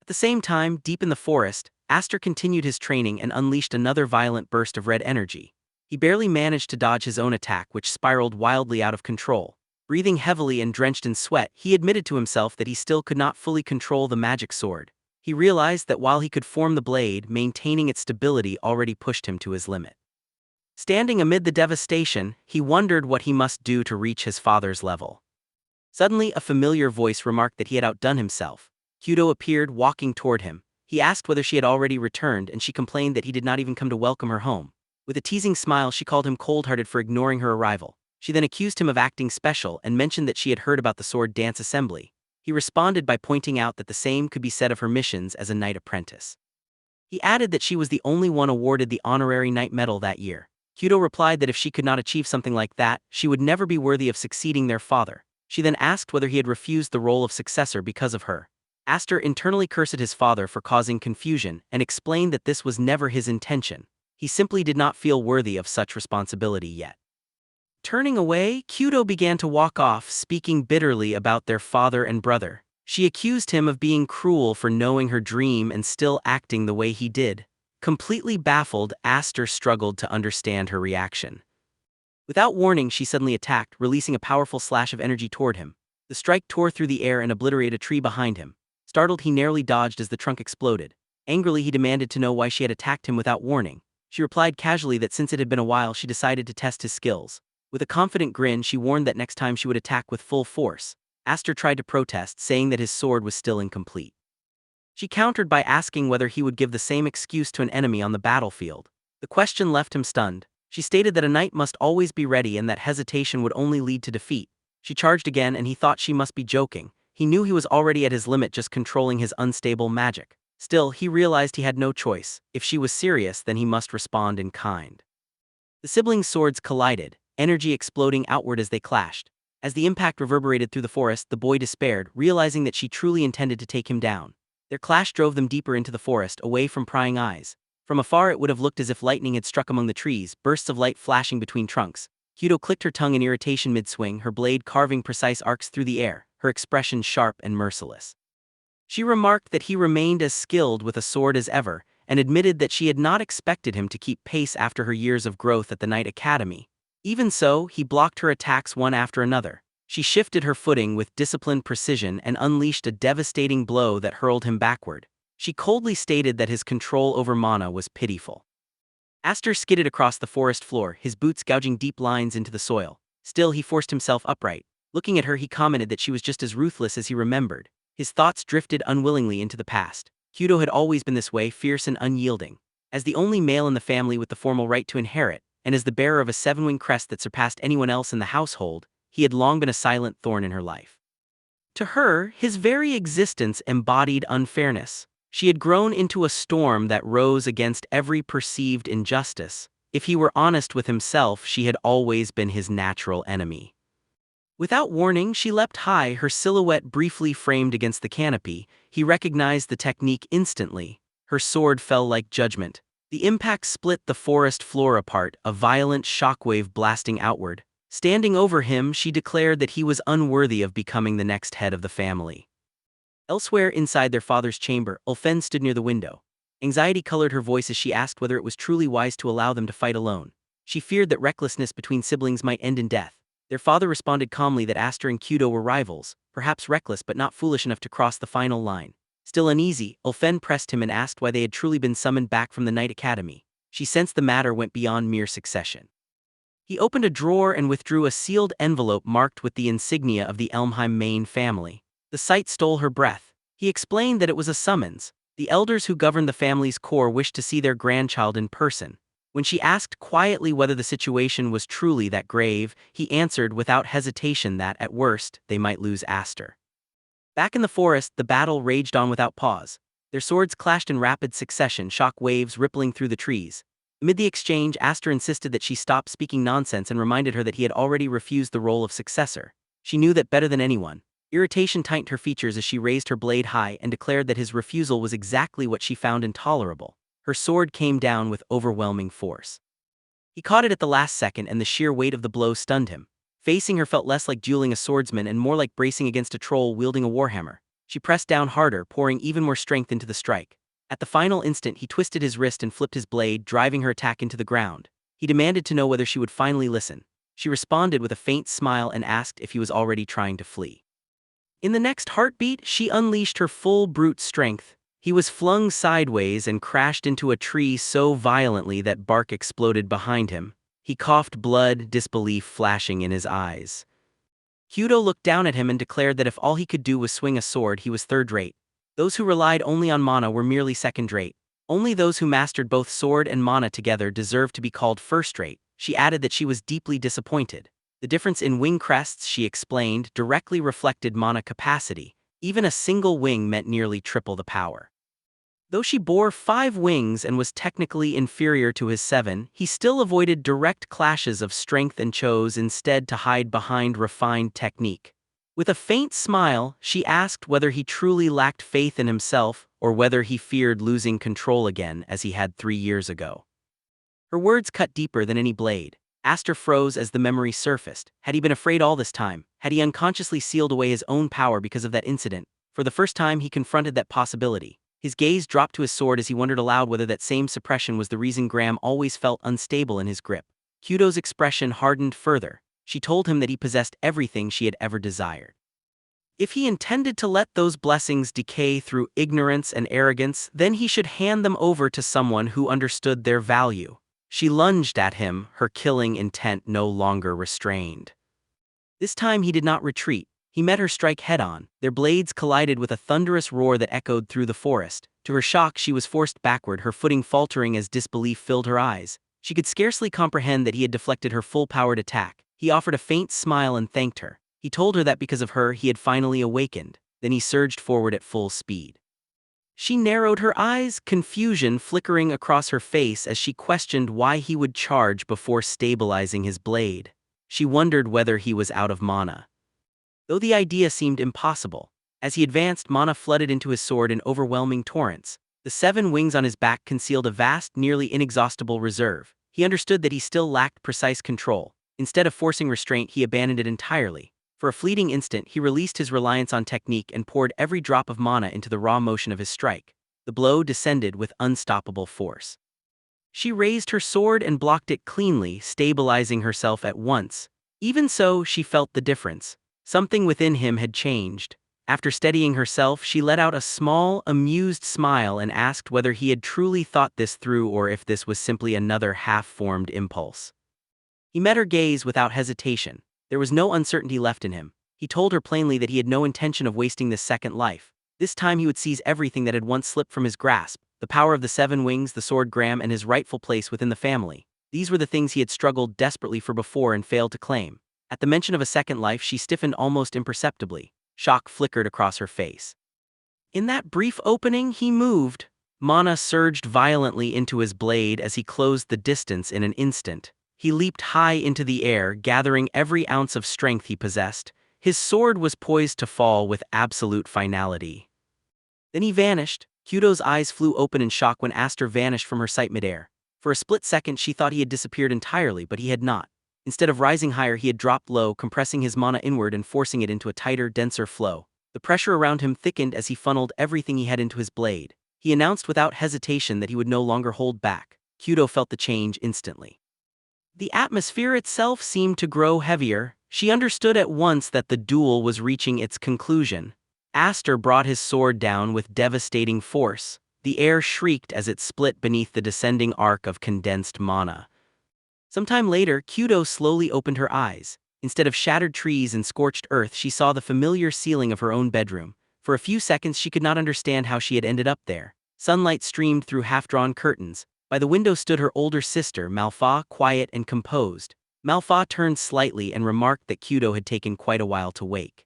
At the same time, deep in the forest, Aster continued his training and unleashed another violent burst of red energy. He barely managed to dodge his own attack, which spiraled wildly out of control. Breathing heavily and drenched in sweat, he admitted to himself that he still could not fully control the magic sword. He realized that while he could form the blade, maintaining its stability already pushed him to his limit. Standing amid the devastation, he wondered what he must do to reach his father's level. Suddenly, a familiar voice remarked that he had outdone himself. Kyudo appeared, walking toward him. He asked whether she had already returned, and she complained that he did not even come to welcome her home. With a teasing smile, she called him cold-hearted for ignoring her arrival. She then accused him of acting special and mentioned that she had heard about the sword dance assembly. He responded by pointing out that the same could be said of her missions as a knight apprentice. He added that she was the only one awarded the honorary knight medal that year. Kyudo replied that if she could not achieve something like that, she would never be worthy of succeeding their father. She then asked whether he had refused the role of successor because of her. Aster internally cursed his father for causing confusion and explained that this was never his intention. He simply did not feel worthy of such responsibility yet. Turning away, Kyudo began to walk off, speaking bitterly about their father and brother. She accused him of being cruel for knowing her dream and still acting the way he did. Completely baffled, Aster struggled to understand her reaction. Without warning, she suddenly attacked, releasing a powerful slash of energy toward him. The strike tore through the air and obliterated a tree behind him. Startled, he narrowly dodged as the trunk exploded. Angrily, he demanded to know why she had attacked him without warning. She replied casually that since it had been a while, she decided to test his skills. With a confident grin, she warned that next time she would attack with full force. Aster tried to protest, saying that his sword was still incomplete. She countered by asking whether he would give the same excuse to an enemy on the battlefield. The question left him stunned. She stated that a knight must always be ready and that hesitation would only lead to defeat. She charged again and he thought she must be joking. He knew he was already at his limit just controlling his unstable magic. Still, he realized he had no choice. If she was serious, then he must respond in kind. The siblings' swords collided, energy exploding outward as they clashed. As the impact reverberated through the forest, the boy despaired, realizing that she truly intended to take him down. Their clash drove them deeper into the forest, away from prying eyes. From afar it would have looked as if lightning had struck among the trees, bursts of light flashing between trunks. Kyudo clicked her tongue in irritation mid-swing, her blade carving precise arcs through the air, her expression sharp and merciless. She remarked that he remained as skilled with a sword as ever, and admitted that she had not expected him to keep pace after her years of growth at the Knight Academy. Even so, he blocked her attacks one after another. She shifted her footing with disciplined precision and unleashed a devastating blow that hurled him backward. She coldly stated that his control over mana was pitiful. Aster skidded across the forest floor, his boots gouging deep lines into the soil. Still, he forced himself upright. Looking at her, he commented that she was just as ruthless as he remembered. His thoughts drifted unwillingly into the past. Kyudo had always been this way, fierce and unyielding. As the only male in the family with the formal right to inherit, and as the bearer of a seven-wing crest that surpassed anyone else in the household, he had long been a silent thorn in her life. To her, his very existence embodied unfairness. She had grown into a storm that rose against every perceived injustice. If he were honest with himself, she had always been his natural enemy. Without warning, she leapt high, her silhouette briefly framed against the canopy. He recognized the technique instantly. Her sword fell like judgment. The impact split the forest floor apart, a violent shockwave blasting outward. Standing over him, she declared that he was unworthy of becoming the next head of the family. Elsewhere inside their father's chamber, Ulfen stood near the window. Anxiety colored her voice as she asked whether it was truly wise to allow them to fight alone. She feared that recklessness between siblings might end in death. Their father responded calmly that Aster and Kyudo were rivals, perhaps reckless but not foolish enough to cross the final line. Still uneasy, Ulfen pressed him and asked why they had truly been summoned back from the Knight Academy. She sensed the matter went beyond mere succession. He opened a drawer and withdrew a sealed envelope marked with the insignia of the Elmheim Main family. The sight stole her breath. He explained that it was a summons. The elders who governed the family's core wished to see their grandchild in person. When she asked quietly whether the situation was truly that grave, he answered without hesitation that, at worst, they might lose Aster. Back in the forest, the battle raged on without pause. Their swords clashed in rapid succession, shock waves rippling through the trees. Amid the exchange, Aster insisted that she stop speaking nonsense and reminded her that he had already refused the role of successor. She knew that better than anyone. Irritation tightened her features as she raised her blade high and declared that his refusal was exactly what she found intolerable. Her sword came down with overwhelming force. He caught it at the last second and the sheer weight of the blow stunned him. Facing her felt less like dueling a swordsman and more like bracing against a troll wielding a warhammer. She pressed down harder, pouring even more strength into the strike. At the final instant, he twisted his wrist and flipped his blade, driving her attack into the ground. He demanded to know whether she would finally listen. She responded with a faint smile and asked if he was already trying to flee. In the next heartbeat, she unleashed her full brute strength. He was flung sideways and crashed into a tree so violently that bark exploded behind him. He coughed blood, disbelief flashing in his eyes. Kyudo looked down at him and declared that if all he could do was swing a sword, he was third-rate. Those who relied only on mana were merely second-rate. Only those who mastered both sword and mana together deserved to be called first-rate. She added that she was deeply disappointed. The difference in wing crests, she explained, directly reflected mana capacity. Even a single wing meant nearly triple the power. Though she bore 5 wings and was technically inferior to his 7, he still avoided direct clashes of strength and chose instead to hide behind refined technique. With a faint smile, she asked whether he truly lacked faith in himself or whether he feared losing control again as he had 3 years ago. Her words cut deeper than any blade. Aster froze as the memory surfaced. Had he been afraid all this time? Had he unconsciously sealed away his own power because of that incident? For the first time, he confronted that possibility. His gaze dropped to his sword as he wondered aloud whether that same suppression was the reason Graham always felt unstable in his grip. Kyudo's expression hardened further. She told him that he possessed everything she had ever desired. If he intended to let those blessings decay through ignorance and arrogance, then he should hand them over to someone who understood their value. She lunged at him, her killing intent no longer restrained. This time he did not retreat. He met her strike head-on. Their blades collided with a thunderous roar that echoed through the forest. To her shock, she was forced backward, her footing faltering as disbelief filled her eyes. She could scarcely comprehend that he had deflected her full-powered attack. He offered a faint smile and thanked her. He told her that because of her he had finally awakened. Then he surged forward at full speed. She narrowed her eyes, confusion flickering across her face as she questioned why he would charge before stabilizing his blade. She wondered whether he was out of mana. Though the idea seemed impossible, as he advanced, mana flooded into his sword in overwhelming torrents. The 7 wings on his back concealed a vast, nearly inexhaustible reserve. He understood that he still lacked precise control. Instead of forcing restraint, he abandoned it entirely. For a fleeting instant, he released his reliance on technique and poured every drop of mana into the raw motion of his strike. The blow descended with unstoppable force. She raised her sword and blocked it cleanly, stabilizing herself at once. Even so, she felt the difference. Something within him had changed. After steadying herself, she let out a small, amused smile and asked whether he had truly thought this through or if this was simply another half-formed impulse. He met her gaze without hesitation. There was no uncertainty left in him. He told her plainly that he had no intention of wasting this second life. This time he would seize everything that had once slipped from his grasp: the power of the 7 wings, the sword Graham, and his rightful place within the family. These were the things he had struggled desperately for before and failed to claim. At the mention of a second life, she stiffened almost imperceptibly. Shock flickered across her face. In that brief opening, he moved. Mana surged violently into his blade as he closed the distance in an instant. He leaped high into the air, gathering every ounce of strength he possessed. His sword was poised to fall with absolute finality. Then he vanished. Kyudo's eyes flew open in shock when Aster vanished from her sight midair. For a split second, she thought he had disappeared entirely, but he had not. Instead of rising higher, he had dropped low, compressing his mana inward and forcing it into a tighter, denser flow. The pressure around him thickened as he funneled everything he had into his blade. He announced without hesitation that he would no longer hold back. Kyudo felt the change instantly. The atmosphere itself seemed to grow heavier. She understood at once that the duel was reaching its conclusion. Aster brought his sword down with devastating force. The air shrieked as it split beneath the descending arc of condensed mana. Sometime later, Kyudo slowly opened her eyes. Instead of shattered trees and scorched earth, she saw the familiar ceiling of her own bedroom. For a few seconds, she could not understand how she had ended up there. Sunlight streamed through half-drawn curtains. By the window stood her older sister, Manhwa, quiet and composed. Manhwa turned slightly and remarked that Kyudo had taken quite a while to wake.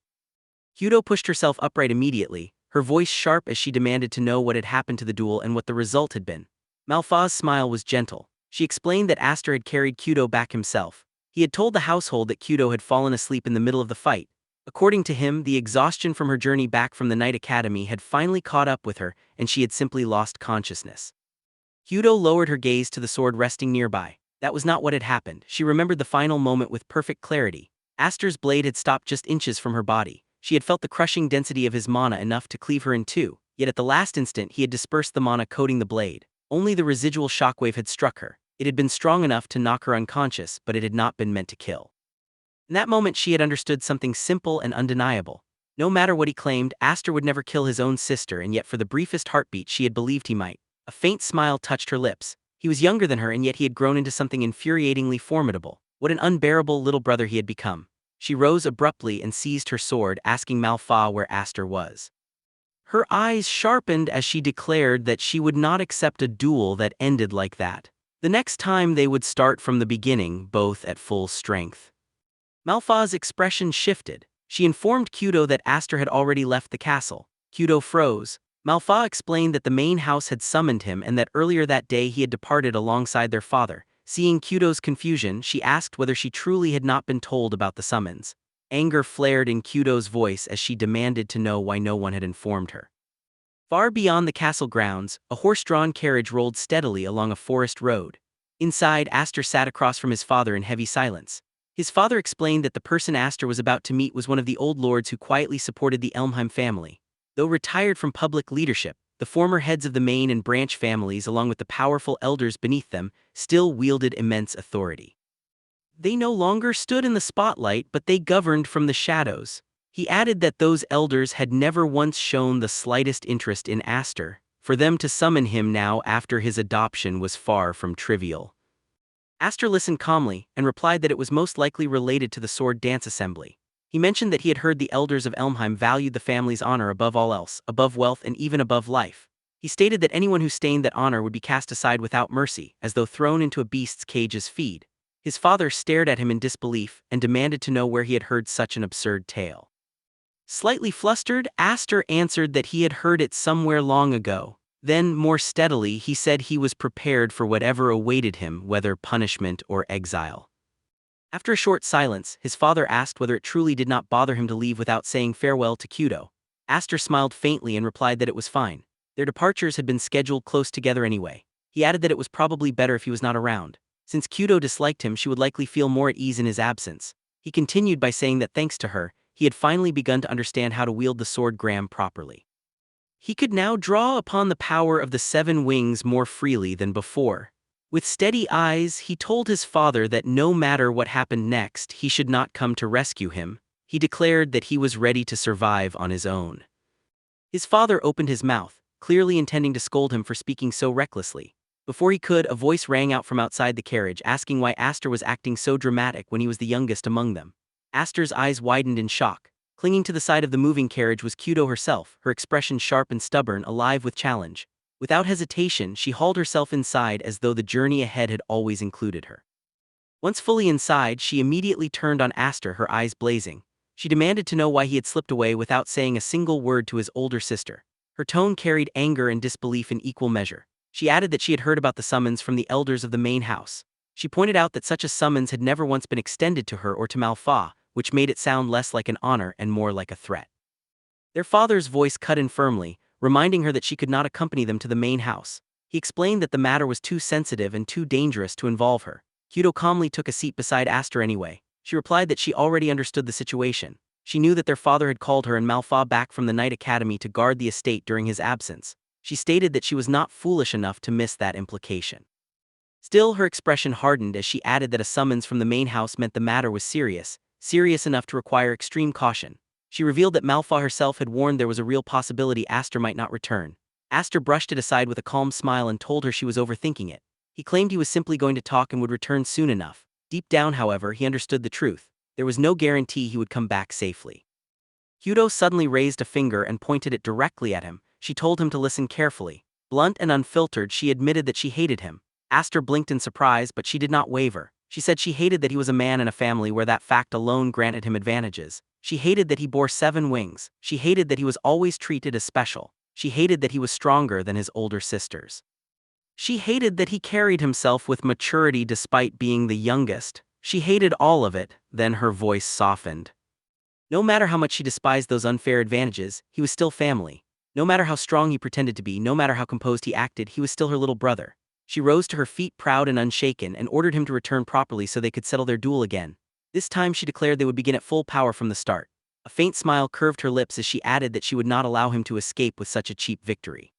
Kyudo pushed herself upright immediately, her voice sharp as she demanded to know what had happened to the duel and what the result had been. Manhwa's smile was gentle. She explained that Aster had carried Kyudo back himself. He had told the household that Kyudo had fallen asleep in the middle of the fight. According to him, the exhaustion from her journey back from the Night Academy had finally caught up with her, and she had simply lost consciousness. Kyudo lowered her gaze to the sword resting nearby. That was not what had happened. She remembered the final moment with perfect clarity. Aster's blade had stopped just inches from her body. She had felt the crushing density of his mana enough to cleave her in two, yet at the last instant he had dispersed the mana coating the blade. Only the residual shockwave had struck her. It had been strong enough to knock her unconscious, but it had not been meant to kill. In that moment she had understood something simple and undeniable. No matter what he claimed, Aster would never kill his own sister, and yet for the briefest heartbeat she had believed he might. A faint smile touched her lips. He was younger than her, and yet he had grown into something infuriatingly formidable. What an unbearable little brother he had become. She rose abruptly and seized her sword, asking Manhwa where Aster was. Her eyes sharpened as she declared that she would not accept a duel that ended like that. The next time they would start from the beginning, both at full strength. Manhwa's expression shifted. She informed Kyudo that Aster had already left the castle. Kyudo froze. Manhwa explained that the main house had summoned him and that earlier that day he had departed alongside their father. Seeing Kyudo's confusion, she asked whether she truly had not been told about the summons. Anger flared in Kyudo's voice as she demanded to know why no one had informed her. Far beyond the castle grounds, a horse-drawn carriage rolled steadily along a forest road. Inside, Aster sat across from his father in heavy silence. His father explained that the person Aster was about to meet was one of the old lords who quietly supported the Elmheim family. Though retired from public leadership, the former heads of the main and branch families, along with the powerful elders beneath them, still wielded immense authority. They no longer stood in the spotlight, but they governed from the shadows. He added that those elders had never once shown the slightest interest in Aster. For them to summon him now after his adoption was far from trivial. Aster listened calmly and replied that it was most likely related to the sword dance assembly. He mentioned that he had heard the elders of Elmheim valued the family's honor above all else, above wealth and even above life. He stated that anyone who stained that honor would be cast aside without mercy, as though thrown into a beast's cage as feed. His father stared at him in disbelief and demanded to know where he had heard such an absurd tale. Slightly flustered, Aster answered that he had heard it somewhere long ago. Then, more steadily, he said he was prepared for whatever awaited him, whether punishment or exile. After a short silence, his father asked whether it truly did not bother him to leave without saying farewell to Kyudo. Aster smiled faintly and replied that it was fine. Their departures had been scheduled close together anyway. He added that it was probably better if he was not around. Since Kyudo disliked him, she would likely feel more at ease in his absence. He continued by saying that thanks to her, he had finally begun to understand how to wield the sword Graham properly. He could now draw upon the power of the 7 wings more freely than before. With steady eyes, he told his father that no matter what happened next, he should not come to rescue him. He declared that he was ready to survive on his own. His father opened his mouth, clearly intending to scold him for speaking so recklessly. Before he could, a voice rang out from outside the carriage asking why Aster was acting so dramatic when he was the youngest among them. Aster's eyes widened in shock. Clinging to the side of the moving carriage was Kyudo herself, her expression sharp and stubborn, alive with challenge. Without hesitation, she hauled herself inside as though the journey ahead had always included her. Once fully inside, she immediately turned on Aster, her eyes blazing. She demanded to know why he had slipped away without saying a single word to his older sister. Her tone carried anger and disbelief in equal measure. She added that she had heard about the summons from the elders of the main house. She pointed out that such a summons had never once been extended to her or to Manhwa, which made it sound less like an honor and more like a threat. Their father's voice cut in firmly, reminding her that she could not accompany them to the main house. He explained that the matter was too sensitive and too dangerous to involve her. Kyudo calmly took a seat beside Aster anyway. She replied that she already understood the situation. She knew that their father had called her and Manhwa back from the Night Academy to guard the estate during his absence. She stated that she was not foolish enough to miss that implication. Still, her expression hardened as she added that a summons from the main house meant the matter was serious enough to require extreme caution. She revealed that Manhwa herself had warned there was a real possibility Aster might not return. Aster brushed it aside with a calm smile and told her she was overthinking it. He claimed he was simply going to talk and would return soon enough. Deep down, however, he understood the truth. There was no guarantee he would come back safely. Kyudo suddenly raised a finger and pointed it directly at him. She told him to listen carefully. Blunt and unfiltered, she admitted that she hated him. Aster blinked in surprise, but she did not waver. She said she hated that he was a man in a family where that fact alone granted him advantages. She hated that he bore 7 wings. She hated that he was always treated as special. She hated that he was stronger than his older sisters. She hated that he carried himself with maturity despite being the youngest. She hated all of it. Then her voice softened. No matter how much she despised those unfair advantages, he was still family. No matter how strong he pretended to be, no matter how composed he acted, he was still her little brother. She rose to her feet proud and unshaken and ordered him to return properly so they could settle their duel again. This time she declared they would begin at full power from the start. A faint smile curved her lips as she added that she would not allow him to escape with such a cheap victory.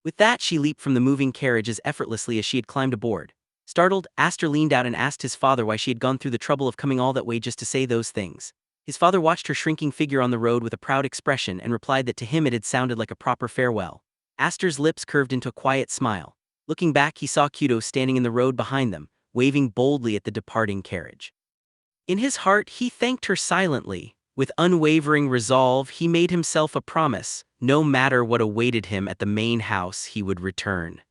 With that, she leaped from the moving carriage as effortlessly as she had climbed aboard. Startled, Aster leaned out and asked his father why she had gone through the trouble of coming all that way just to say those things. His father watched her shrinking figure on the road with a proud expression and replied that to him it had sounded like a proper farewell. Aster's lips curved into a quiet smile. Looking back, he saw Kyudo standing in the road behind them, waving boldly at the departing carriage. In his heart, he thanked her silently. With unwavering resolve, he made himself a promise. No matter what awaited him at the main house, he would return.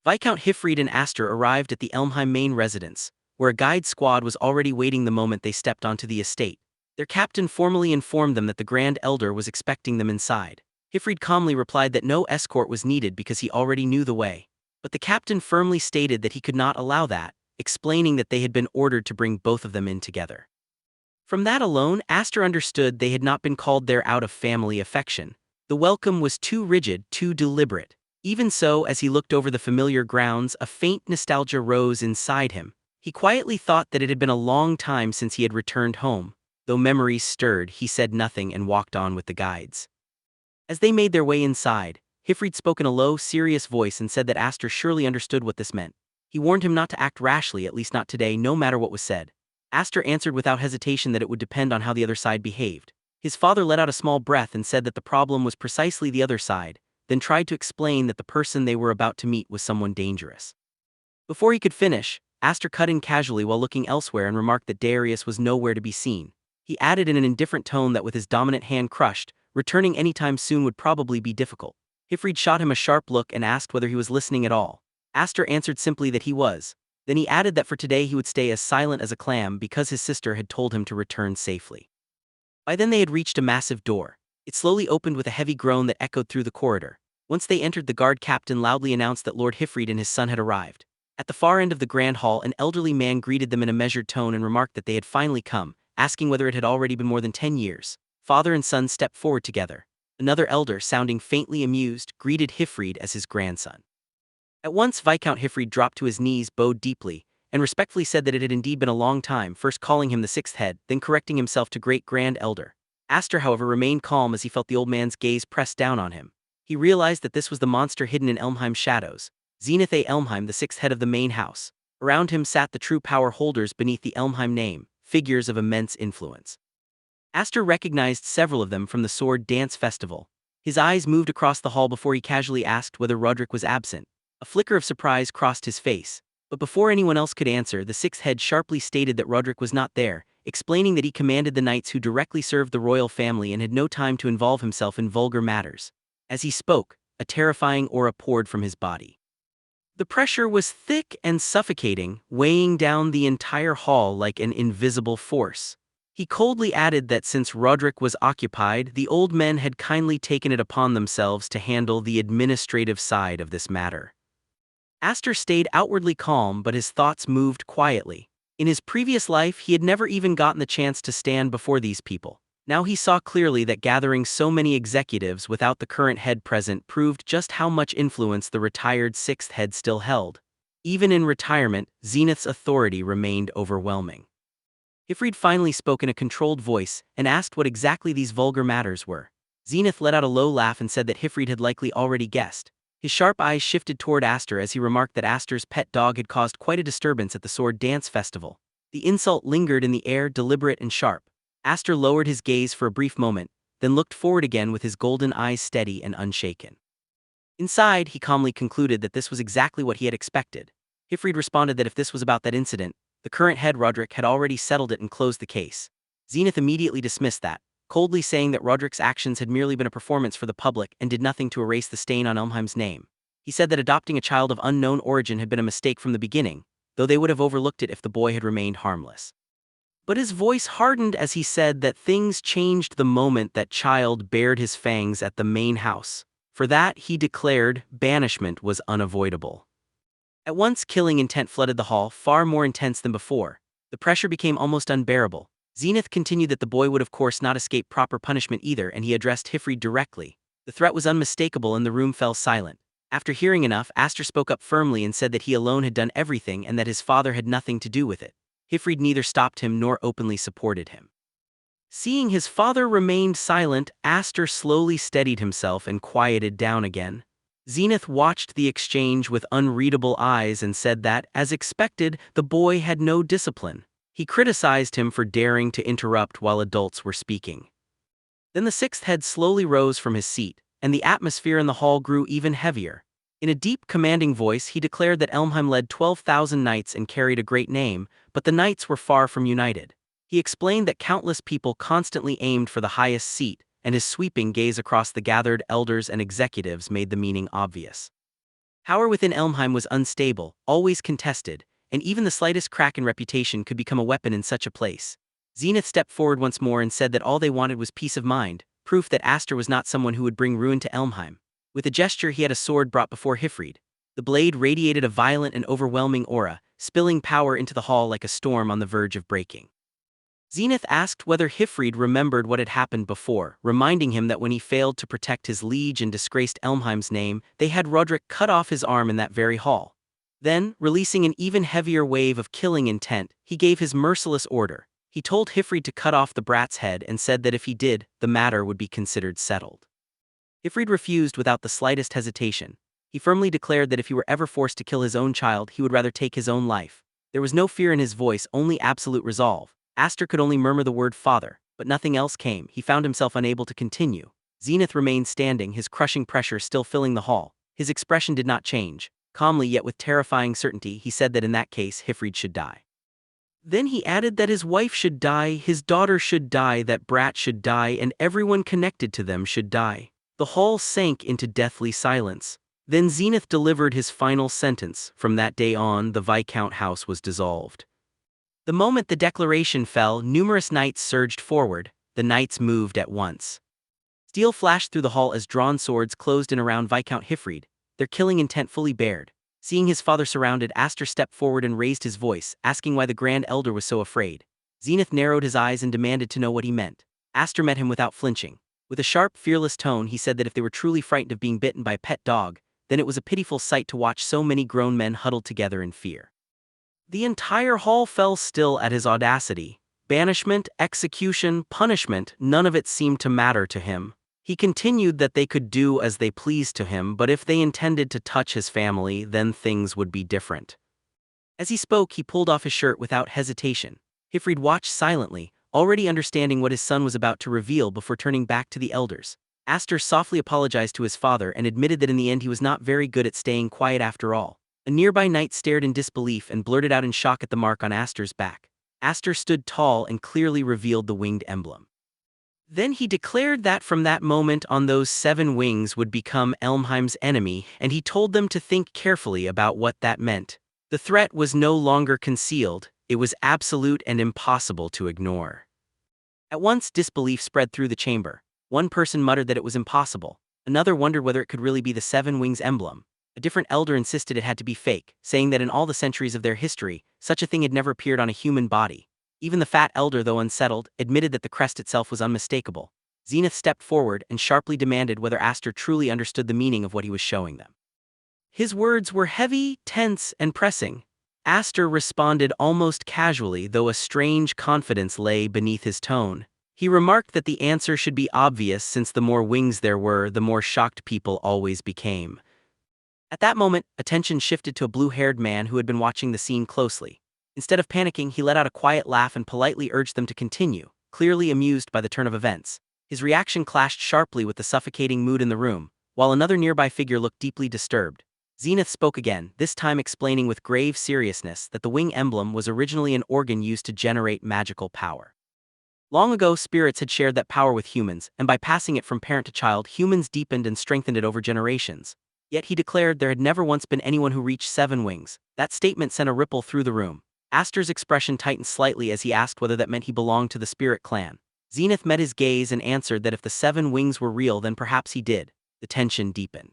Viscount Hifrid and Aster arrived at the Elmheim main residence, where a guide squad was already waiting the moment they stepped onto the estate. Their captain formally informed them that the Grand Elder was expecting them inside. Hifrid calmly replied that no escort was needed because he already knew the way. But the captain firmly stated that he could not allow that, explaining that they had been ordered to bring both of them in together. From that alone, Aster understood they had not been called there out of family affection. The welcome was too rigid, too deliberate. Even so, as he looked over the familiar grounds, a faint nostalgia rose inside him. He quietly thought that it had been a long time since he had returned home. Though memories stirred, he said nothing and walked on with the guides. As they made their way inside, Hifrid spoke in a low, serious voice and said that Aster surely understood what this meant. He warned him not to act rashly, at least not today, no matter what was said. Aster answered without hesitation that it would depend on how the other side behaved. His father let out a small breath and said that the problem was precisely the other side, then tried to explain that the person they were about to meet was someone dangerous. Before he could finish, Aster cut in casually while looking elsewhere and remarked that Darius was nowhere to be seen. He added in an indifferent tone that with his dominant hand crushed, returning anytime soon would probably be difficult. Hifrid shot him a sharp look and asked whether he was listening at all. Aster answered simply that he was. Then he added that for today he would stay as silent as a clam because his sister had told him to return safely. By then they had reached a massive door. It slowly opened with a heavy groan that echoed through the corridor. Once they entered, the guard captain loudly announced that Lord Hifrid and his son had arrived. At the far end of the grand hall, an elderly man greeted them in a measured tone and remarked that they had finally come, asking whether it had already been more than 10 years. Father and son stepped forward together. Another elder, sounding faintly amused, greeted Hifrid as his grandson. At once Viscount Hifrid dropped to his knees, bowed deeply, and respectfully said that it had indeed been a long time, first calling him the sixth head, then correcting himself to great grand elder. Aster, however, remained calm as he felt the old man's gaze press down on him. He realized that this was the monster hidden in Elmheim's shadows, Zenith A. Elmheim, the sixth head of the main house. Around him sat the true power holders beneath the Elmheim name, figures of immense influence. Aster recognized several of them from the sword dance festival. His eyes moved across the hall before he casually asked whether Roderick was absent. A flicker of surprise crossed his face, but before anyone else could answer, the sixth head sharply stated that Roderick was not there, explaining that he commanded the knights who directly served the royal family and had no time to involve himself in vulgar matters. As he spoke, a terrifying aura poured from his body. The pressure was thick and suffocating, weighing down the entire hall like an invisible force. He coldly added that since Roderick was occupied, the old men had kindly taken it upon themselves to handle the administrative side of this matter. Aster stayed outwardly calm, but his thoughts moved quietly. In his previous life, he had never even gotten the chance to stand before these people. Now he saw clearly that gathering so many executives without the current head present proved just how much influence the retired sixth head still held. Even in retirement, Zenith's authority remained overwhelming. Hifrid finally spoke in a controlled voice and asked what exactly these vulgar matters were. Zenith let out a low laugh and said that Hifrid had likely already guessed. His sharp eyes shifted toward Aster as he remarked that Aster's pet dog had caused quite a disturbance at the sword dance festival. The insult lingered in the air, deliberate and sharp. Aster lowered his gaze for a brief moment, then looked forward again with his golden eyes steady and unshaken. Inside, he calmly concluded that this was exactly what he had expected. Hifrid responded that if this was about that incident, the current head Roderick had already settled it and closed the case. Zenith immediately dismissed that, coldly saying that Roderick's actions had merely been a performance for the public and did nothing to erase the stain on Elmheim's name. He said that adopting a child of unknown origin had been a mistake from the beginning, though they would have overlooked it if the boy had remained harmless. But his voice hardened as he said that things changed the moment that child bared his fangs at the main house. For that, he declared, banishment was unavoidable. At once, killing intent flooded the hall, far more intense than before. The pressure became almost unbearable. Zenith continued that the boy would of course not escape proper punishment either, and he addressed Hifrid directly. The threat was unmistakable and the room fell silent. After hearing enough, Aster spoke up firmly and said that he alone had done everything and that his father had nothing to do with it. Hifrid neither stopped him nor openly supported him. Seeing his father remained silent, Aster slowly steadied himself and quieted down again. Zenith watched the exchange with unreadable eyes and said that, as expected, the boy had no discipline. He criticized him for daring to interrupt while adults were speaking. Then the sixth head slowly rose from his seat, and the atmosphere in the hall grew even heavier. In a deep, commanding voice, he declared that Elmheim led 12,000 knights and carried a great name, but the knights were far from united. He explained that countless people constantly aimed for the highest seat, and his sweeping gaze across the gathered elders and executives made the meaning obvious. Power within Elmheim was unstable, always contested, and even the slightest crack in reputation could become a weapon in such a place. Zenith stepped forward once more and said that all they wanted was peace of mind, proof that Aster was not someone who would bring ruin to Elmheim. With a gesture, he had a sword brought before Hifrid. The blade radiated a violent and overwhelming aura, spilling power into the hall like a storm on the verge of breaking. Zenith asked whether Hifrid remembered what had happened before, reminding him that when he failed to protect his liege and disgraced Elmheim's name, they had Roderick cut off his arm in that very hall. Then, releasing an even heavier wave of killing intent, he gave his merciless order. He told Hifrid to cut off the brat's head and said that if he did, the matter would be considered settled. Hifrid refused without the slightest hesitation. He firmly declared that if he were ever forced to kill his own child, he would rather take his own life. There was no fear in his voice, only absolute resolve. Aster could only murmur the word father, but nothing else came. He found himself unable to continue. Zenith remained standing, his crushing pressure still filling the hall. His expression did not change. Calmly yet with terrifying certainty, he said that in that case, Hifrid should die. Then he added that his wife should die, his daughter should die, that brat should die, and everyone connected to them should die. The hall sank into deathly silence. Then Zenith delivered his final sentence. From that day on, the Viscount house was dissolved. The moment the declaration fell, numerous knights surged forward. The knights moved at once. Steel flashed through the hall as drawn swords closed in around Viscount Hifrid, their killing intent fully bared. Seeing his father surrounded, Aster stepped forward and raised his voice, asking why the Grand Elder was so afraid. Zenith narrowed his eyes and demanded to know what he meant. Aster met him without flinching. With a sharp, fearless tone, he said that if they were truly frightened of being bitten by a pet dog, then it was a pitiful sight to watch so many grown men huddled together in fear. The entire hall fell still at his audacity. Banishment, execution, punishment, none of it seemed to matter to him. He continued that they could do as they pleased to him, but if they intended to touch his family, then things would be different. As he spoke, he pulled off his shirt without hesitation. Hifrid watched silently, already understanding what his son was about to reveal before turning back to the elders. Aster softly apologized to his father and admitted that in the end he was not very good at staying quiet after all. A nearby knight stared in disbelief and blurted out in shock at the mark on Aster's back. Aster stood tall and clearly revealed the winged emblem. Then he declared that from that moment on those 7 wings would become Elmheim's enemy, and he told them to think carefully about what that meant. The threat was no longer concealed, it was absolute and impossible to ignore. At once, disbelief spread through the chamber. One person muttered that it was impossible. Another wondered whether it could really be the 7 wings emblem. A different elder insisted it had to be fake, saying that in all the centuries of their history, such a thing had never appeared on a human body. Even the fat elder, though unsettled, admitted that the crest itself was unmistakable. Zenith stepped forward and sharply demanded whether Aster truly understood the meaning of what he was showing them. His words were heavy, tense, and pressing. Aster responded almost casually, though a strange confidence lay beneath his tone. He remarked that the answer should be obvious since the more wings there were, the more shocked people always became. At that moment, attention shifted to a blue-haired man who had been watching the scene closely. Instead of panicking, he let out a quiet laugh and politely urged them to continue, clearly amused by the turn of events. His reaction clashed sharply with the suffocating mood in the room, while another nearby figure looked deeply disturbed. Zenith spoke again, this time explaining with grave seriousness that the wing emblem was originally an organ used to generate magical power. Long ago, spirits had shared that power with humans, and by passing it from parent to child, humans deepened and strengthened it over generations. Yet he declared there had never once been anyone who reached 7 wings. That statement sent a ripple through the room. Aster's expression tightened slightly as he asked whether that meant he belonged to the spirit clan. Zenith met his gaze and answered that if the 7 wings were real, then perhaps he did. The tension deepened.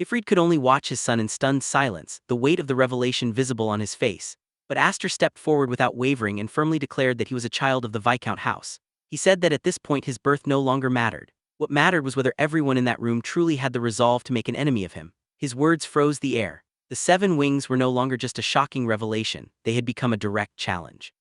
Hifrid could only watch his son in stunned silence, the weight of the revelation visible on his face. But Aster stepped forward without wavering and firmly declared that he was a child of the Viscount house. He said that at this point his birth no longer mattered. What mattered was whether everyone in that room truly had the resolve to make an enemy of him. His words froze the air. The 7 wings were no longer just a shocking revelation, they had become a direct challenge.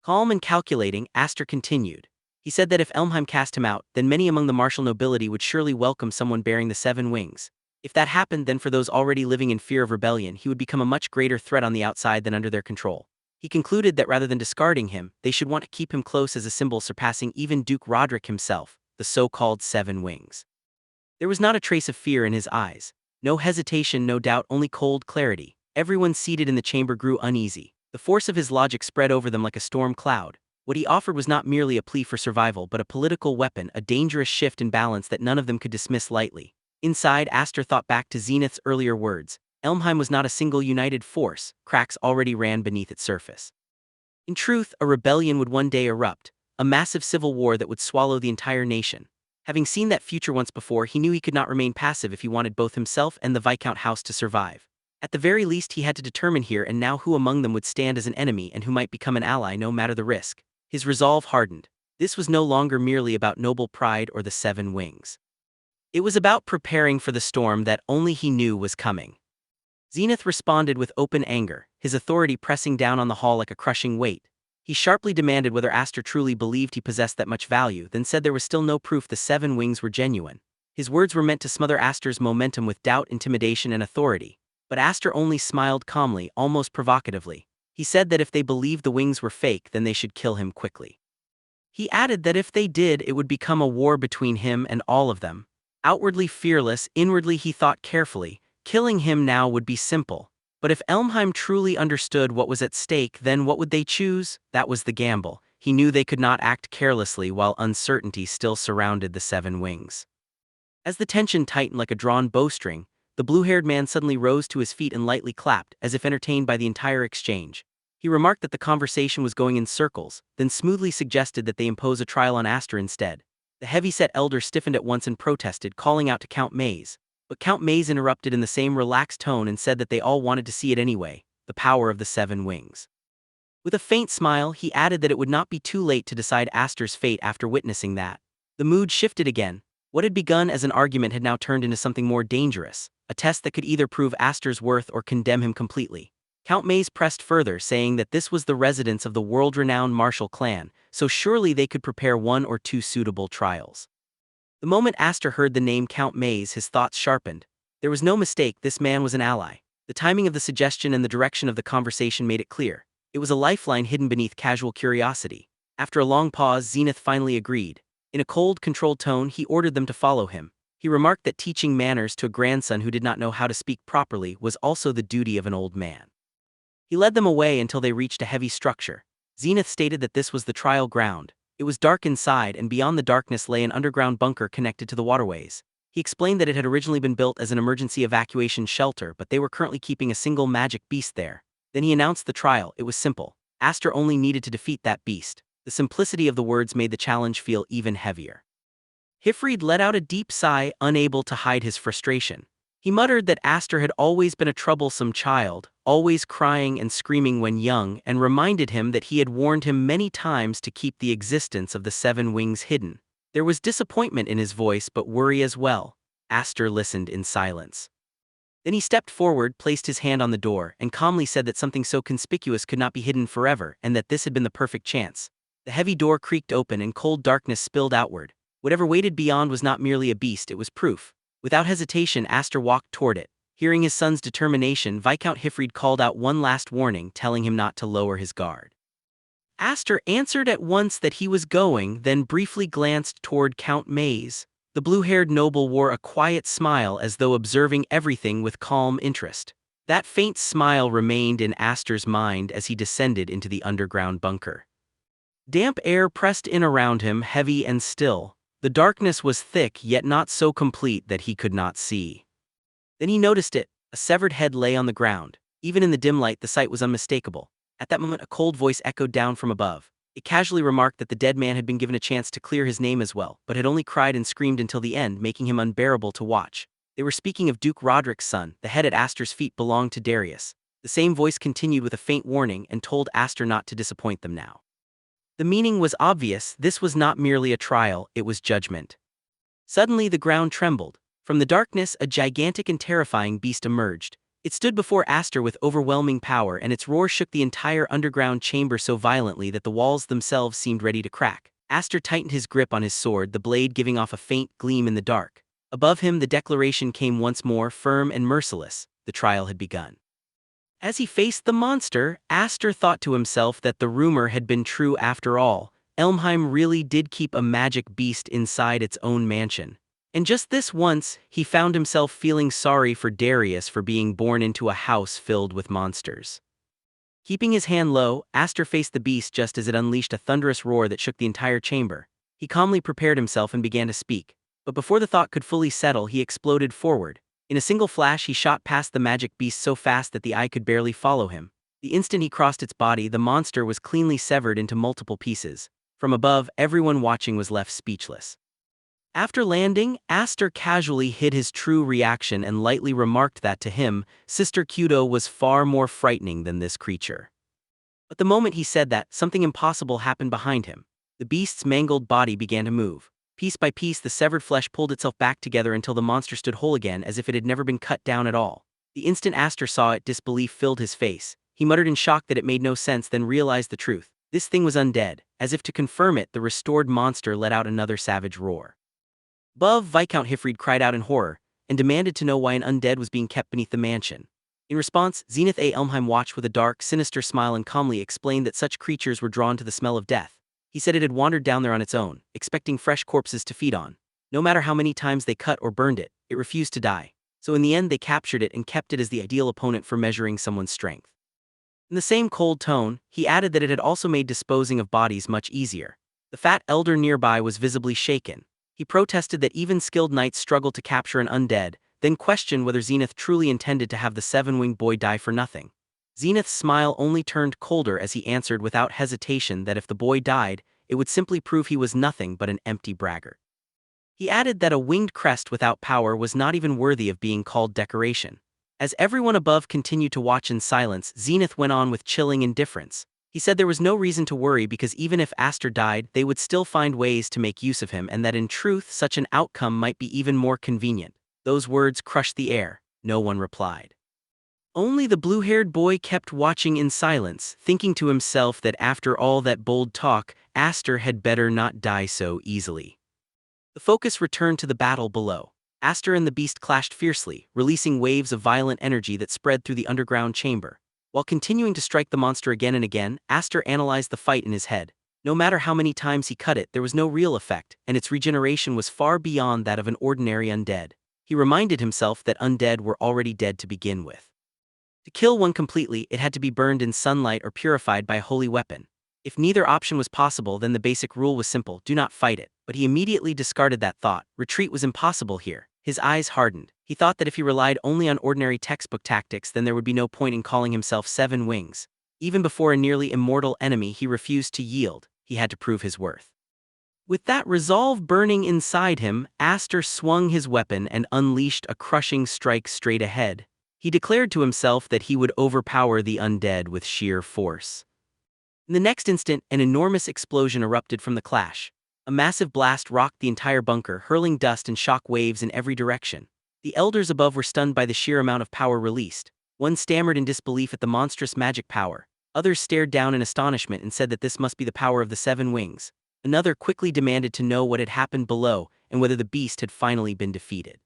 Calm and calculating, Aster continued. He said that if Elmheim cast him out, then many among the martial nobility would surely welcome someone bearing the 7 wings. If that happened, then for those already living in fear of rebellion, he would become a much greater threat on the outside than under their control. He concluded that rather than discarding him, they should want to keep him close as a symbol surpassing even Duke Roderick himself, the so-called 7 wings. There was not a trace of fear in his eyes. No hesitation, no doubt, only cold clarity. Everyone seated in the chamber grew uneasy. The force of his logic spread over them like a storm cloud. What he offered was not merely a plea for survival, but a political weapon, a dangerous shift in balance that none of them could dismiss lightly. Inside, Aster thought back to Zenith's earlier words. Elmheim was not a single united force, cracks already ran beneath its surface. In truth, a rebellion would one day erupt, a massive civil war that would swallow the entire nation. Having seen that future once before, he knew he could not remain passive if he wanted both himself and the Viscount house to survive. At the very least, he had to determine here and now who among them would stand as an enemy and who might become an ally no matter the risk. His resolve hardened. This was no longer merely about noble pride or the 7 wings. It was about preparing for the storm that only he knew was coming. Zenith responded with open anger, his authority pressing down on the hall like a crushing weight. He sharply demanded whether Aster truly believed he possessed that much value, then said there was still no proof the 7 wings were genuine. His words were meant to smother Aster's momentum with doubt, intimidation, and authority. But Aster only smiled calmly, almost provocatively. He said that if they believed the wings were fake, then they should kill him quickly. He added that if they did, it would become a war between him and all of them. Outwardly fearless, inwardly he thought carefully, killing him now would be simple. But if Elmheim truly understood what was at stake, then what would they choose? That was the gamble. He knew they could not act carelessly while uncertainty still surrounded the Seven Wings. As the tension tightened like a drawn bowstring, the blue-haired man suddenly rose to his feet and lightly clapped, as if entertained by the entire exchange. He remarked that the conversation was going in circles, then smoothly suggested that they impose a trial on Aster instead. The heavy-set elder stiffened at once and protested, calling out to Count Maze. But Count Maze interrupted in the same relaxed tone and said that they all wanted to see it anyway, the power of the Seven Wings. With a faint smile, he added that it would not be too late to decide Aster's fate after witnessing that. The mood shifted again. What had begun as an argument had now turned into something more dangerous, a test that could either prove Aster's worth or condemn him completely. Count Maze pressed further, saying that this was the residence of the world-renowned martial clan, so surely they could prepare one or two suitable trials. The moment Aster heard the name Count Maze, his thoughts sharpened. There was no mistake, this man was an ally. The timing of the suggestion and the direction of the conversation made it clear. It was a lifeline hidden beneath casual curiosity. After a long pause, Zenith finally agreed. In a cold, controlled tone, he ordered them to follow him. He remarked that teaching manners to a grandson who did not know how to speak properly was also the duty of an old man. He led them away until they reached a heavy structure. Zenith stated that this was the trial ground. It was dark inside, and beyond the darkness lay an underground bunker connected to the waterways. He explained that it had originally been built as an emergency evacuation shelter, but they were currently keeping a single magic beast there. Then he announced the trial. It was simple. Aster only needed to defeat that beast. The simplicity of the words made the challenge feel even heavier. Hifrid let out a deep sigh, unable to hide his frustration. He muttered that Aster had always been a troublesome child, always crying and screaming when young, and reminded him that he had warned him many times to keep the existence of the Seven Wings hidden. There was disappointment in his voice, but worry as well. Aster listened in silence. Then he stepped forward, placed his hand on the door, and calmly said that something so conspicuous could not be hidden forever, and that this had been the perfect chance. The heavy door creaked open and cold darkness spilled outward. Whatever waited beyond was not merely a beast, it was proof. Without hesitation, Aster walked toward it. Hearing his son's determination, Viscount Hifrid called out one last warning, telling him not to lower his guard. Aster answered at once that he was going, then briefly glanced toward Count Maze. The blue-haired noble wore a quiet smile as though observing everything with calm interest. That faint smile remained in Aster's mind as he descended into the underground bunker. Damp air pressed in around him, heavy and still. The darkness was thick, yet not so complete that he could not see. Then he noticed it. A severed head lay on the ground. Even in the dim light, the sight was unmistakable. At that moment, a cold voice echoed down from above. It casually remarked that the dead man had been given a chance to clear his name as well, but had only cried and screamed until the end, making him unbearable to watch. They were speaking of Duke Roderick's son. The head at Aster's feet belonged to Darius. The same voice continued with a faint warning and told Aster not to disappoint them now. The meaning was obvious. This was not merely a trial, it was judgment. Suddenly the ground trembled. From the darkness, a gigantic and terrifying beast emerged. It stood before Aster with overwhelming power, and its roar shook the entire underground chamber so violently that the walls themselves seemed ready to crack. Aster tightened his grip on his sword, the blade giving off a faint gleam in the dark. Above him, the declaration came once more, firm and merciless. The trial had begun. As he faced the monster, Aster thought to himself that the rumor had been true after all. Elmheim really did keep a magic beast inside its own mansion. And just this once, he found himself feeling sorry for Darius for being born into a house filled with monsters. Keeping his hand low, Aster faced the beast just as it unleashed a thunderous roar that shook the entire chamber. He calmly prepared himself and began to speak. But before the thought could fully settle, he exploded forward. In a single flash, he shot past the magic beast so fast that the eye could barely follow him. The instant he crossed its body, the monster was cleanly severed into multiple pieces. From above, everyone watching was left speechless. After landing, Aster casually hid his true reaction and lightly remarked that to him, Sister Kudo was far more frightening than this creature. But the moment he said that, something impossible happened behind him. The beast's mangled body began to move. Piece by piece, the severed flesh pulled itself back together until the monster stood whole again, as if it had never been cut down at all. The instant Aster saw it, disbelief filled his face. He muttered in shock that it made no sense, then realized the truth. This thing was undead. As if to confirm it, the restored monster let out another savage roar. Above, Viscount Hifrid cried out in horror, and demanded to know why an undead was being kept beneath the mansion. In response, Zenith A. Elmheim watched with a dark, sinister smile and calmly explained that such creatures were drawn to the smell of death. He said it had wandered down there on its own, expecting fresh corpses to feed on. No matter how many times they cut or burned it, it refused to die. so in the end they captured it and kept it as the ideal opponent for measuring someone's strength. In the same cold tone, he added that it had also made disposing of bodies much easier. The fat elder nearby was visibly shaken. He protested that even skilled knights struggled to capture an undead, then questioned whether Zenith truly intended to have the seven-winged boy die for nothing. Zenith's smile only turned colder as he answered without hesitation that if the boy died, it would simply prove he was nothing but an empty braggart. He added that a winged crest without power was not even worthy of being called decoration. As everyone above continued to watch in silence, Zenith went on with chilling indifference. He said there was no reason to worry because even if Aster died, they would still find ways to make use of him and that in truth such an outcome might be even more convenient. Those words crushed the air. No one replied. Only the blue-haired boy kept watching in silence, thinking to himself that after all that bold talk, Aster had better not die so easily. The focus returned to the battle below. Aster and the beast clashed fiercely, releasing waves of violent energy that spread through the underground chamber. While continuing to strike the monster again and again, Aster analyzed the fight in his head. No matter how many times he cut it, there was no real effect, and its regeneration was far beyond that of an ordinary undead. He reminded himself that undead were already dead to begin with. To kill one completely, it had to be burned in sunlight or purified by a holy weapon. If neither option was possible, then the basic rule was simple: do not fight it. But he immediately discarded that thought. Retreat was impossible here. His eyes hardened. He thought that if he relied only on ordinary textbook tactics, then there would be no point in calling himself Seven Wings. Even before a nearly immortal enemy, he refused to yield. He had to prove his worth. With that resolve burning inside him, Aster swung his weapon and unleashed a crushing strike straight ahead. He declared to himself that he would overpower the undead with sheer force. In the next instant, an enormous explosion erupted from the clash. A massive blast rocked the entire bunker, hurling dust and shock waves in every direction. The elders above were stunned by the sheer amount of power released. One stammered in disbelief at the monstrous magic power. Others stared down in astonishment and said that this must be the power of the seven wings. Another quickly demanded to know what had happened below and whether the beast had finally been defeated.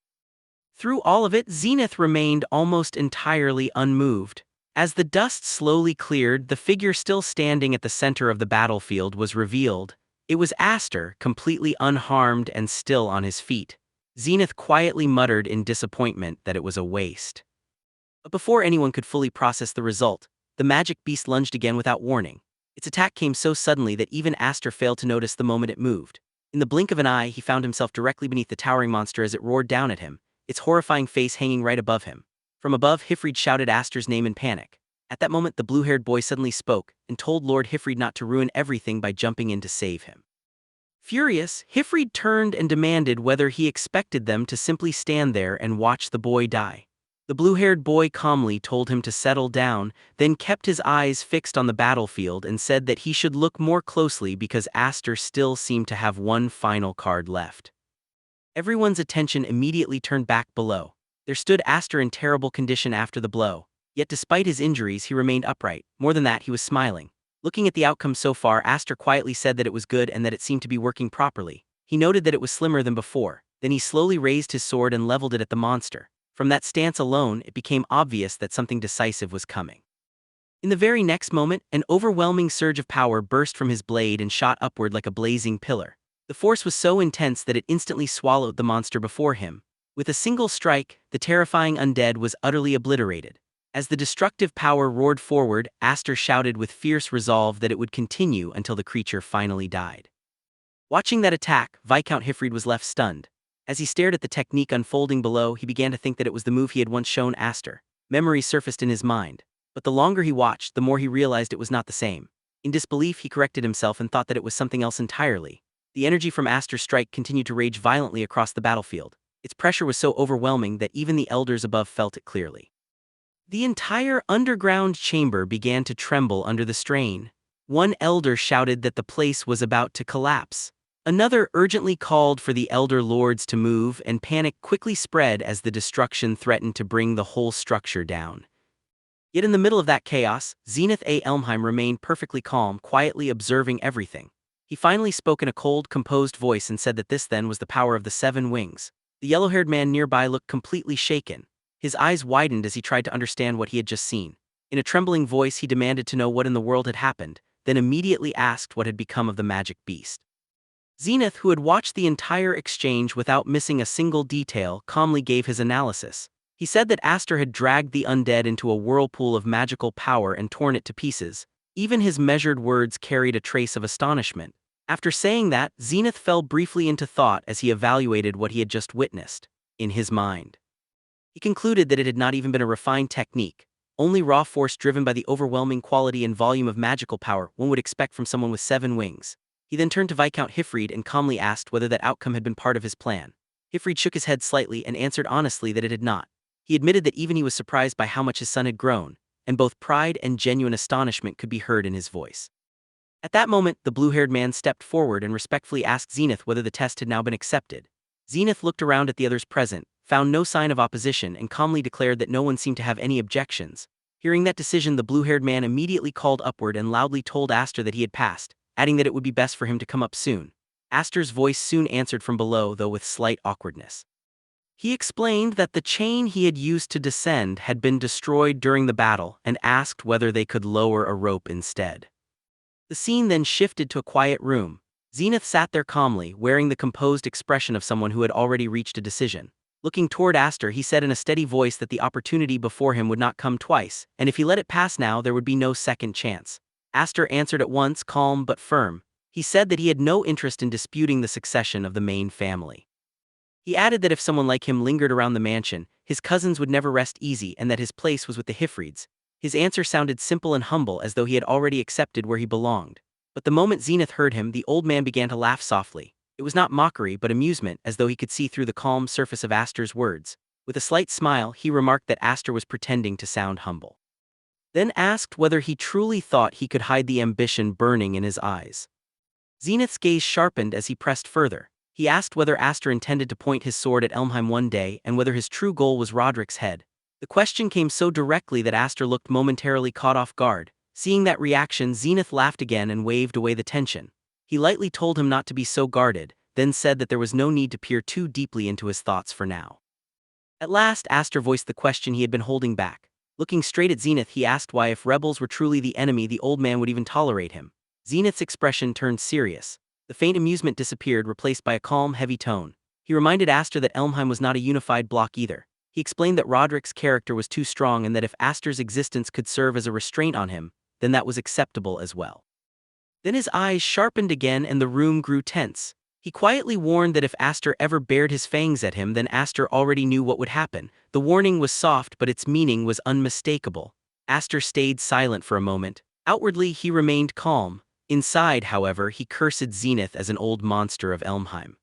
Through all of it, Zenith remained almost entirely unmoved. As the dust slowly cleared, the figure still standing at the center of the battlefield was revealed. It was Aster, completely unharmed and still on his feet. Zenith quietly muttered in disappointment that it was a waste. But before anyone could fully process the result, the magic beast lunged again without warning. Its attack came so suddenly that even Aster failed to notice the moment it moved. In the blink of an eye, he found himself directly beneath the towering monster as it roared down at him, its horrifying face hanging right above him. From above, Hifrid shouted Aster's name in panic. At that moment, the blue-haired boy suddenly spoke and told Lord Hifrid not to ruin everything by jumping in to save him. Furious, Hifrid turned and demanded whether he expected them to simply stand there and watch the boy die. The blue-haired boy calmly told him to settle down, then kept his eyes fixed on the battlefield and said that he should look more closely because Aster still seemed to have one final card left. Everyone's attention immediately turned back below. There stood Aster in terrible condition after the blow. Yet despite his injuries, he remained upright. More than that, he was smiling. Looking at the outcome so far, Aster quietly said that it was good and that it seemed to be working properly. He noted that it was slimmer than before. Then he slowly raised his sword and leveled it at the monster. From that stance alone, it became obvious that something decisive was coming. In the very next moment, an overwhelming surge of power burst from his blade and shot upward like a blazing pillar. The force was so intense that it instantly swallowed the monster before him. With a single strike, the terrifying undead was utterly obliterated. As the destructive power roared forward, Aster shouted with fierce resolve that it would continue until the creature finally died. Watching that attack, Viscount Hifrid was left stunned. As he stared at the technique unfolding below, he began to think that it was the move he had once shown Aster. Memories surfaced in his mind. But the longer he watched, the more he realized it was not the same. In disbelief, he corrected himself and thought that it was something else entirely. The energy from Aster's strike continued to rage violently across the battlefield. Its pressure was so overwhelming that even the elders above felt it clearly. The entire underground chamber began to tremble under the strain. One elder shouted that the place was about to collapse. Another urgently called for the elder lords to move, and panic quickly spread as the destruction threatened to bring the whole structure down. Yet in the middle of that chaos, Zenith A. Elmheim remained perfectly calm, quietly observing everything. He finally spoke in a cold, composed voice and said that this then was the power of the seven wings. The yellow-haired man nearby looked completely shaken. His eyes widened as he tried to understand what he had just seen. In a trembling voice, he demanded to know what in the world had happened, then immediately asked what had become of the magic beast. Zenith, who had watched the entire exchange without missing a single detail, calmly gave his analysis. He said that Aster had dragged the undead into a whirlpool of magical power and torn it to pieces. Even his measured words carried a trace of astonishment. After saying that, Zenith fell briefly into thought as he evaluated what he had just witnessed. In his mind, he concluded that it had not even been a refined technique, only raw force driven by the overwhelming quality and volume of magical power one would expect from someone with 7 wings. He then turned to Viscount Hifrid and calmly asked whether that outcome had been part of his plan. Hifrid shook his head slightly and answered honestly that it had not. He admitted that even he was surprised by how much his son had grown, and both pride and genuine astonishment could be heard in his voice. At that moment, the blue-haired man stepped forward and respectfully asked Zenith whether the test had now been accepted. Zenith looked around at the others present, found no sign of opposition, and calmly declared that no one seemed to have any objections. Hearing that decision, the blue-haired man immediately called upward and loudly told Aster that he had passed, adding that it would be best for him to come up soon. Aster's voice soon answered from below, though with slight awkwardness. He explained that the chain he had used to descend had been destroyed during the battle and asked whether they could lower a rope instead. The scene then shifted to a quiet room. Zenith sat there calmly, wearing the composed expression of someone who had already reached a decision. Looking toward Aster, he said in a steady voice that the opportunity before him would not come twice, and if he let it pass now, there would be no second chance. Aster answered at once, calm but firm. He said that he had no interest in disputing the succession of the main family. He added that if someone like him lingered around the mansion, his cousins would never rest easy and that his place was with the Hifrids. His answer sounded simple and humble, as though he had already accepted where he belonged. But the moment Zenith heard him, the old man began to laugh softly. It was not mockery but amusement, as though he could see through the calm surface of Aster's words. With a slight smile, he remarked that Aster was pretending to sound humble. Then asked whether he truly thought he could hide the ambition burning in his eyes. Zenith's gaze sharpened as he pressed further. He asked whether Aster intended to point his sword at Elmheim one day and whether his true goal was Roderick's head. The question came so directly that Aster looked momentarily caught off guard. Seeing that reaction, Zenith laughed again and waved away the tension. He lightly told him not to be so guarded, then said that there was no need to peer too deeply into his thoughts for now. At last, Aster voiced the question he had been holding back. Looking straight at Zenith, he asked why, if rebels were truly the enemy, the old man would even tolerate him. Zenith's expression turned serious. The faint amusement disappeared, replaced by a calm, heavy tone. He reminded Aster that Elmheim was not a unified bloc either. He explained that Roderick's character was too strong and that if Aster's existence could serve as a restraint on him, then that was acceptable as well. Then his eyes sharpened again and the room grew tense. He quietly warned that if Aster ever bared his fangs at him, then Aster already knew what would happen. The warning was soft, but its meaning was unmistakable. Aster stayed silent for a moment. Outwardly, he remained calm. Inside, however, he cursed Zenith as an old monster of Elmheim.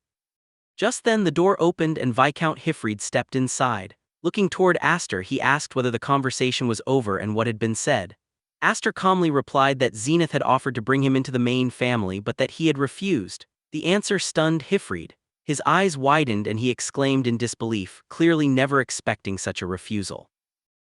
Just then the door opened and Viscount Hifrid stepped inside. Looking toward Aster, he asked whether the conversation was over and what had been said. Aster calmly replied that Zenith had offered to bring him into the main family but that he had refused. The answer stunned Hifrid. His eyes widened and he exclaimed in disbelief, clearly never expecting such a refusal.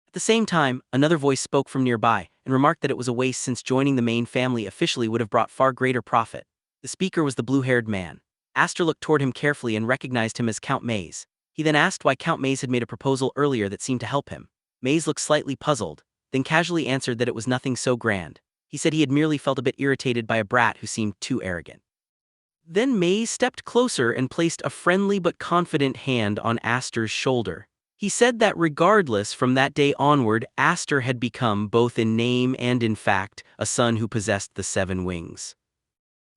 At the same time, another voice spoke from nearby and remarked that it was a waste since joining the main family officially would have brought far greater profit. The speaker was the blue-haired man. Aster looked toward him carefully and recognized him as Count Maze. He then asked why Count Maze had made a proposal earlier that seemed to help him. Maze looked slightly puzzled, then casually answered that it was nothing so grand. He said he had merely felt a bit irritated by a brat who seemed too arrogant. Then Maze stepped closer and placed a friendly but confident hand on Aster's shoulder. He said that regardless, from that day onward, Aster had become, both in name and in fact, a son who possessed the 7 wings.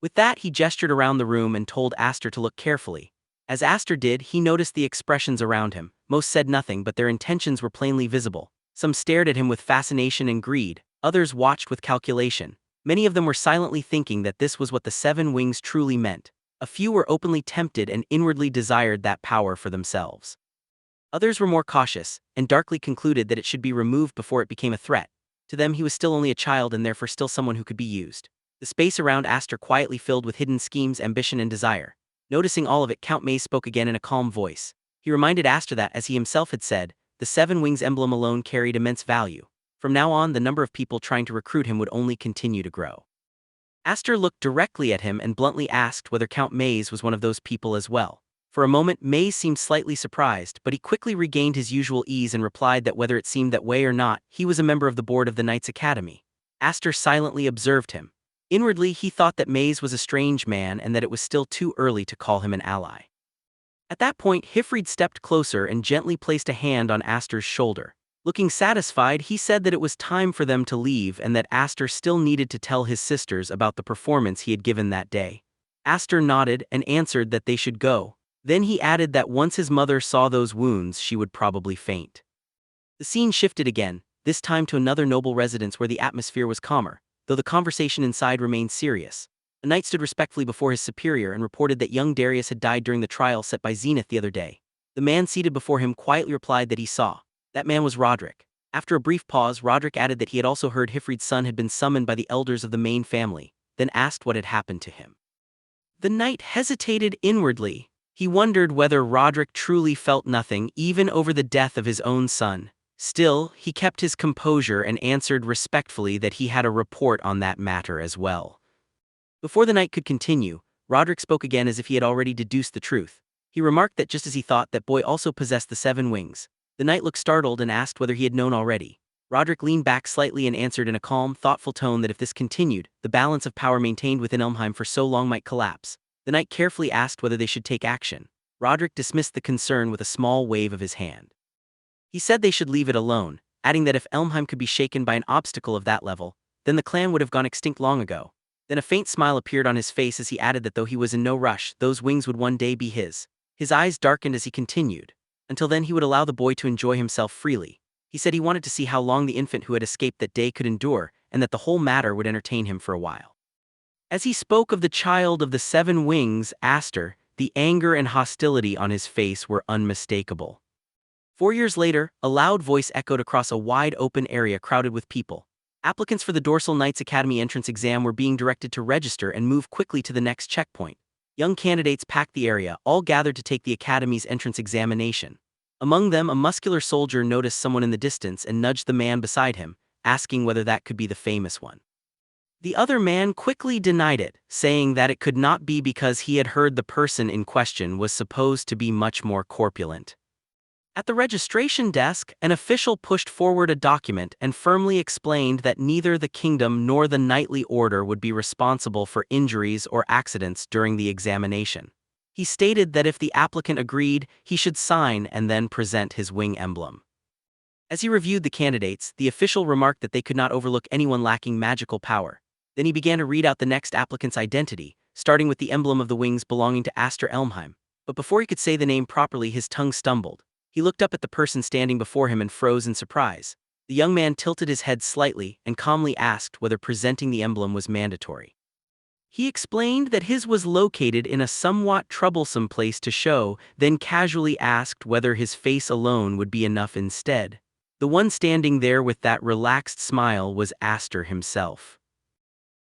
With that, he gestured around the room and told Aster to look carefully. As Aster did, he noticed the expressions around him. Most said nothing, but their intentions were plainly visible. Some stared at him with fascination and greed, others watched with calculation. Many of them were silently thinking that this was what the 7 wings truly meant. A few were openly tempted and inwardly desired that power for themselves. Others were more cautious, and darkly concluded that it should be removed before it became a threat. To them he was still only a child and therefore still someone who could be used. The space around Aster quietly filled with hidden schemes, ambition and desire. Noticing all of it, Count Maze spoke again in a calm voice. He reminded Aster that, as he himself had said, the 7 wings emblem alone carried immense value. From now on, the number of people trying to recruit him would only continue to grow. Aster looked directly at him and bluntly asked whether Count Maze was one of those people as well. For a moment, Maze seemed slightly surprised, but he quickly regained his usual ease and replied that whether it seemed that way or not, he was a member of the board of the Knights Academy. Aster silently observed him. Inwardly, he thought that Maze was a strange man and that it was still too early to call him an ally. At that point, Hifrid stepped closer and gently placed a hand on Aster's shoulder. Looking satisfied, he said that it was time for them to leave and that Aster still needed to tell his sisters about the performance he had given that day. Aster nodded and answered that they should go. Then he added that once his mother saw those wounds, she would probably faint. The scene shifted again, this time to another noble residence where the atmosphere was calmer, though the conversation inside remained serious. A knight stood respectfully before his superior and reported that young Darius had died during the trial set by Zenith the other day. The man seated before him quietly replied that he saw. That man was Roderick. After a brief pause, Roderick added that he had also heard Hifrid's son had been summoned by the elders of the main family, then asked what had happened to him. The knight hesitated inwardly. He wondered whether Roderick truly felt nothing even over the death of his own son. Still, he kept his composure and answered respectfully that he had a report on that matter as well. Before the knight could continue, Roderick spoke again as if he had already deduced the truth. He remarked that just as he thought, that boy also possessed the 7 wings. The knight looked startled and asked whether he had known already. Roderick leaned back slightly and answered in a calm, thoughtful tone that if this continued, the balance of power maintained within Elmheim for so long might collapse. The knight carefully asked whether they should take action. Roderick dismissed the concern with a small wave of his hand. He said they should leave it alone, adding that if Elmheim could be shaken by an obstacle of that level, then the clan would have gone extinct long ago. Then a faint smile appeared on his face as he added that though he was in no rush, those wings would one day be his. His eyes darkened as he continued. Until then he would allow the boy to enjoy himself freely. He said he wanted to see how long the infant who had escaped that day could endure, and that the whole matter would entertain him for a while. As he spoke of the child of the 7 wings, Aster, the anger and hostility on his face were unmistakable. 4 years later, a loud voice echoed across a wide open area crowded with people. Applicants for the Dorsal Knights Academy entrance exam were being directed to register and move quickly to the next checkpoint. Young candidates packed the area, all gathered to take the academy's entrance examination. Among them, a muscular soldier noticed someone in the distance and nudged the man beside him, asking whether that could be the famous one. The other man quickly denied it, saying that it could not be because he had heard the person in question was supposed to be much more corpulent. At the registration desk, an official pushed forward a document and firmly explained that neither the kingdom nor the knightly order would be responsible for injuries or accidents during the examination. He stated that if the applicant agreed, he should sign and then present his wing emblem. As he reviewed the candidates, the official remarked that they could not overlook anyone lacking magical power. Then he began to read out the next applicant's identity, starting with the emblem of the wings belonging to Aster Elmheim. But before he could say the name properly, his tongue stumbled. He looked up at the person standing before him and froze in surprise. The young man tilted his head slightly and calmly asked whether presenting the emblem was mandatory. He explained that his was located in a somewhat troublesome place to show, then casually asked whether his face alone would be enough instead. The one standing there with that relaxed smile was Aster himself.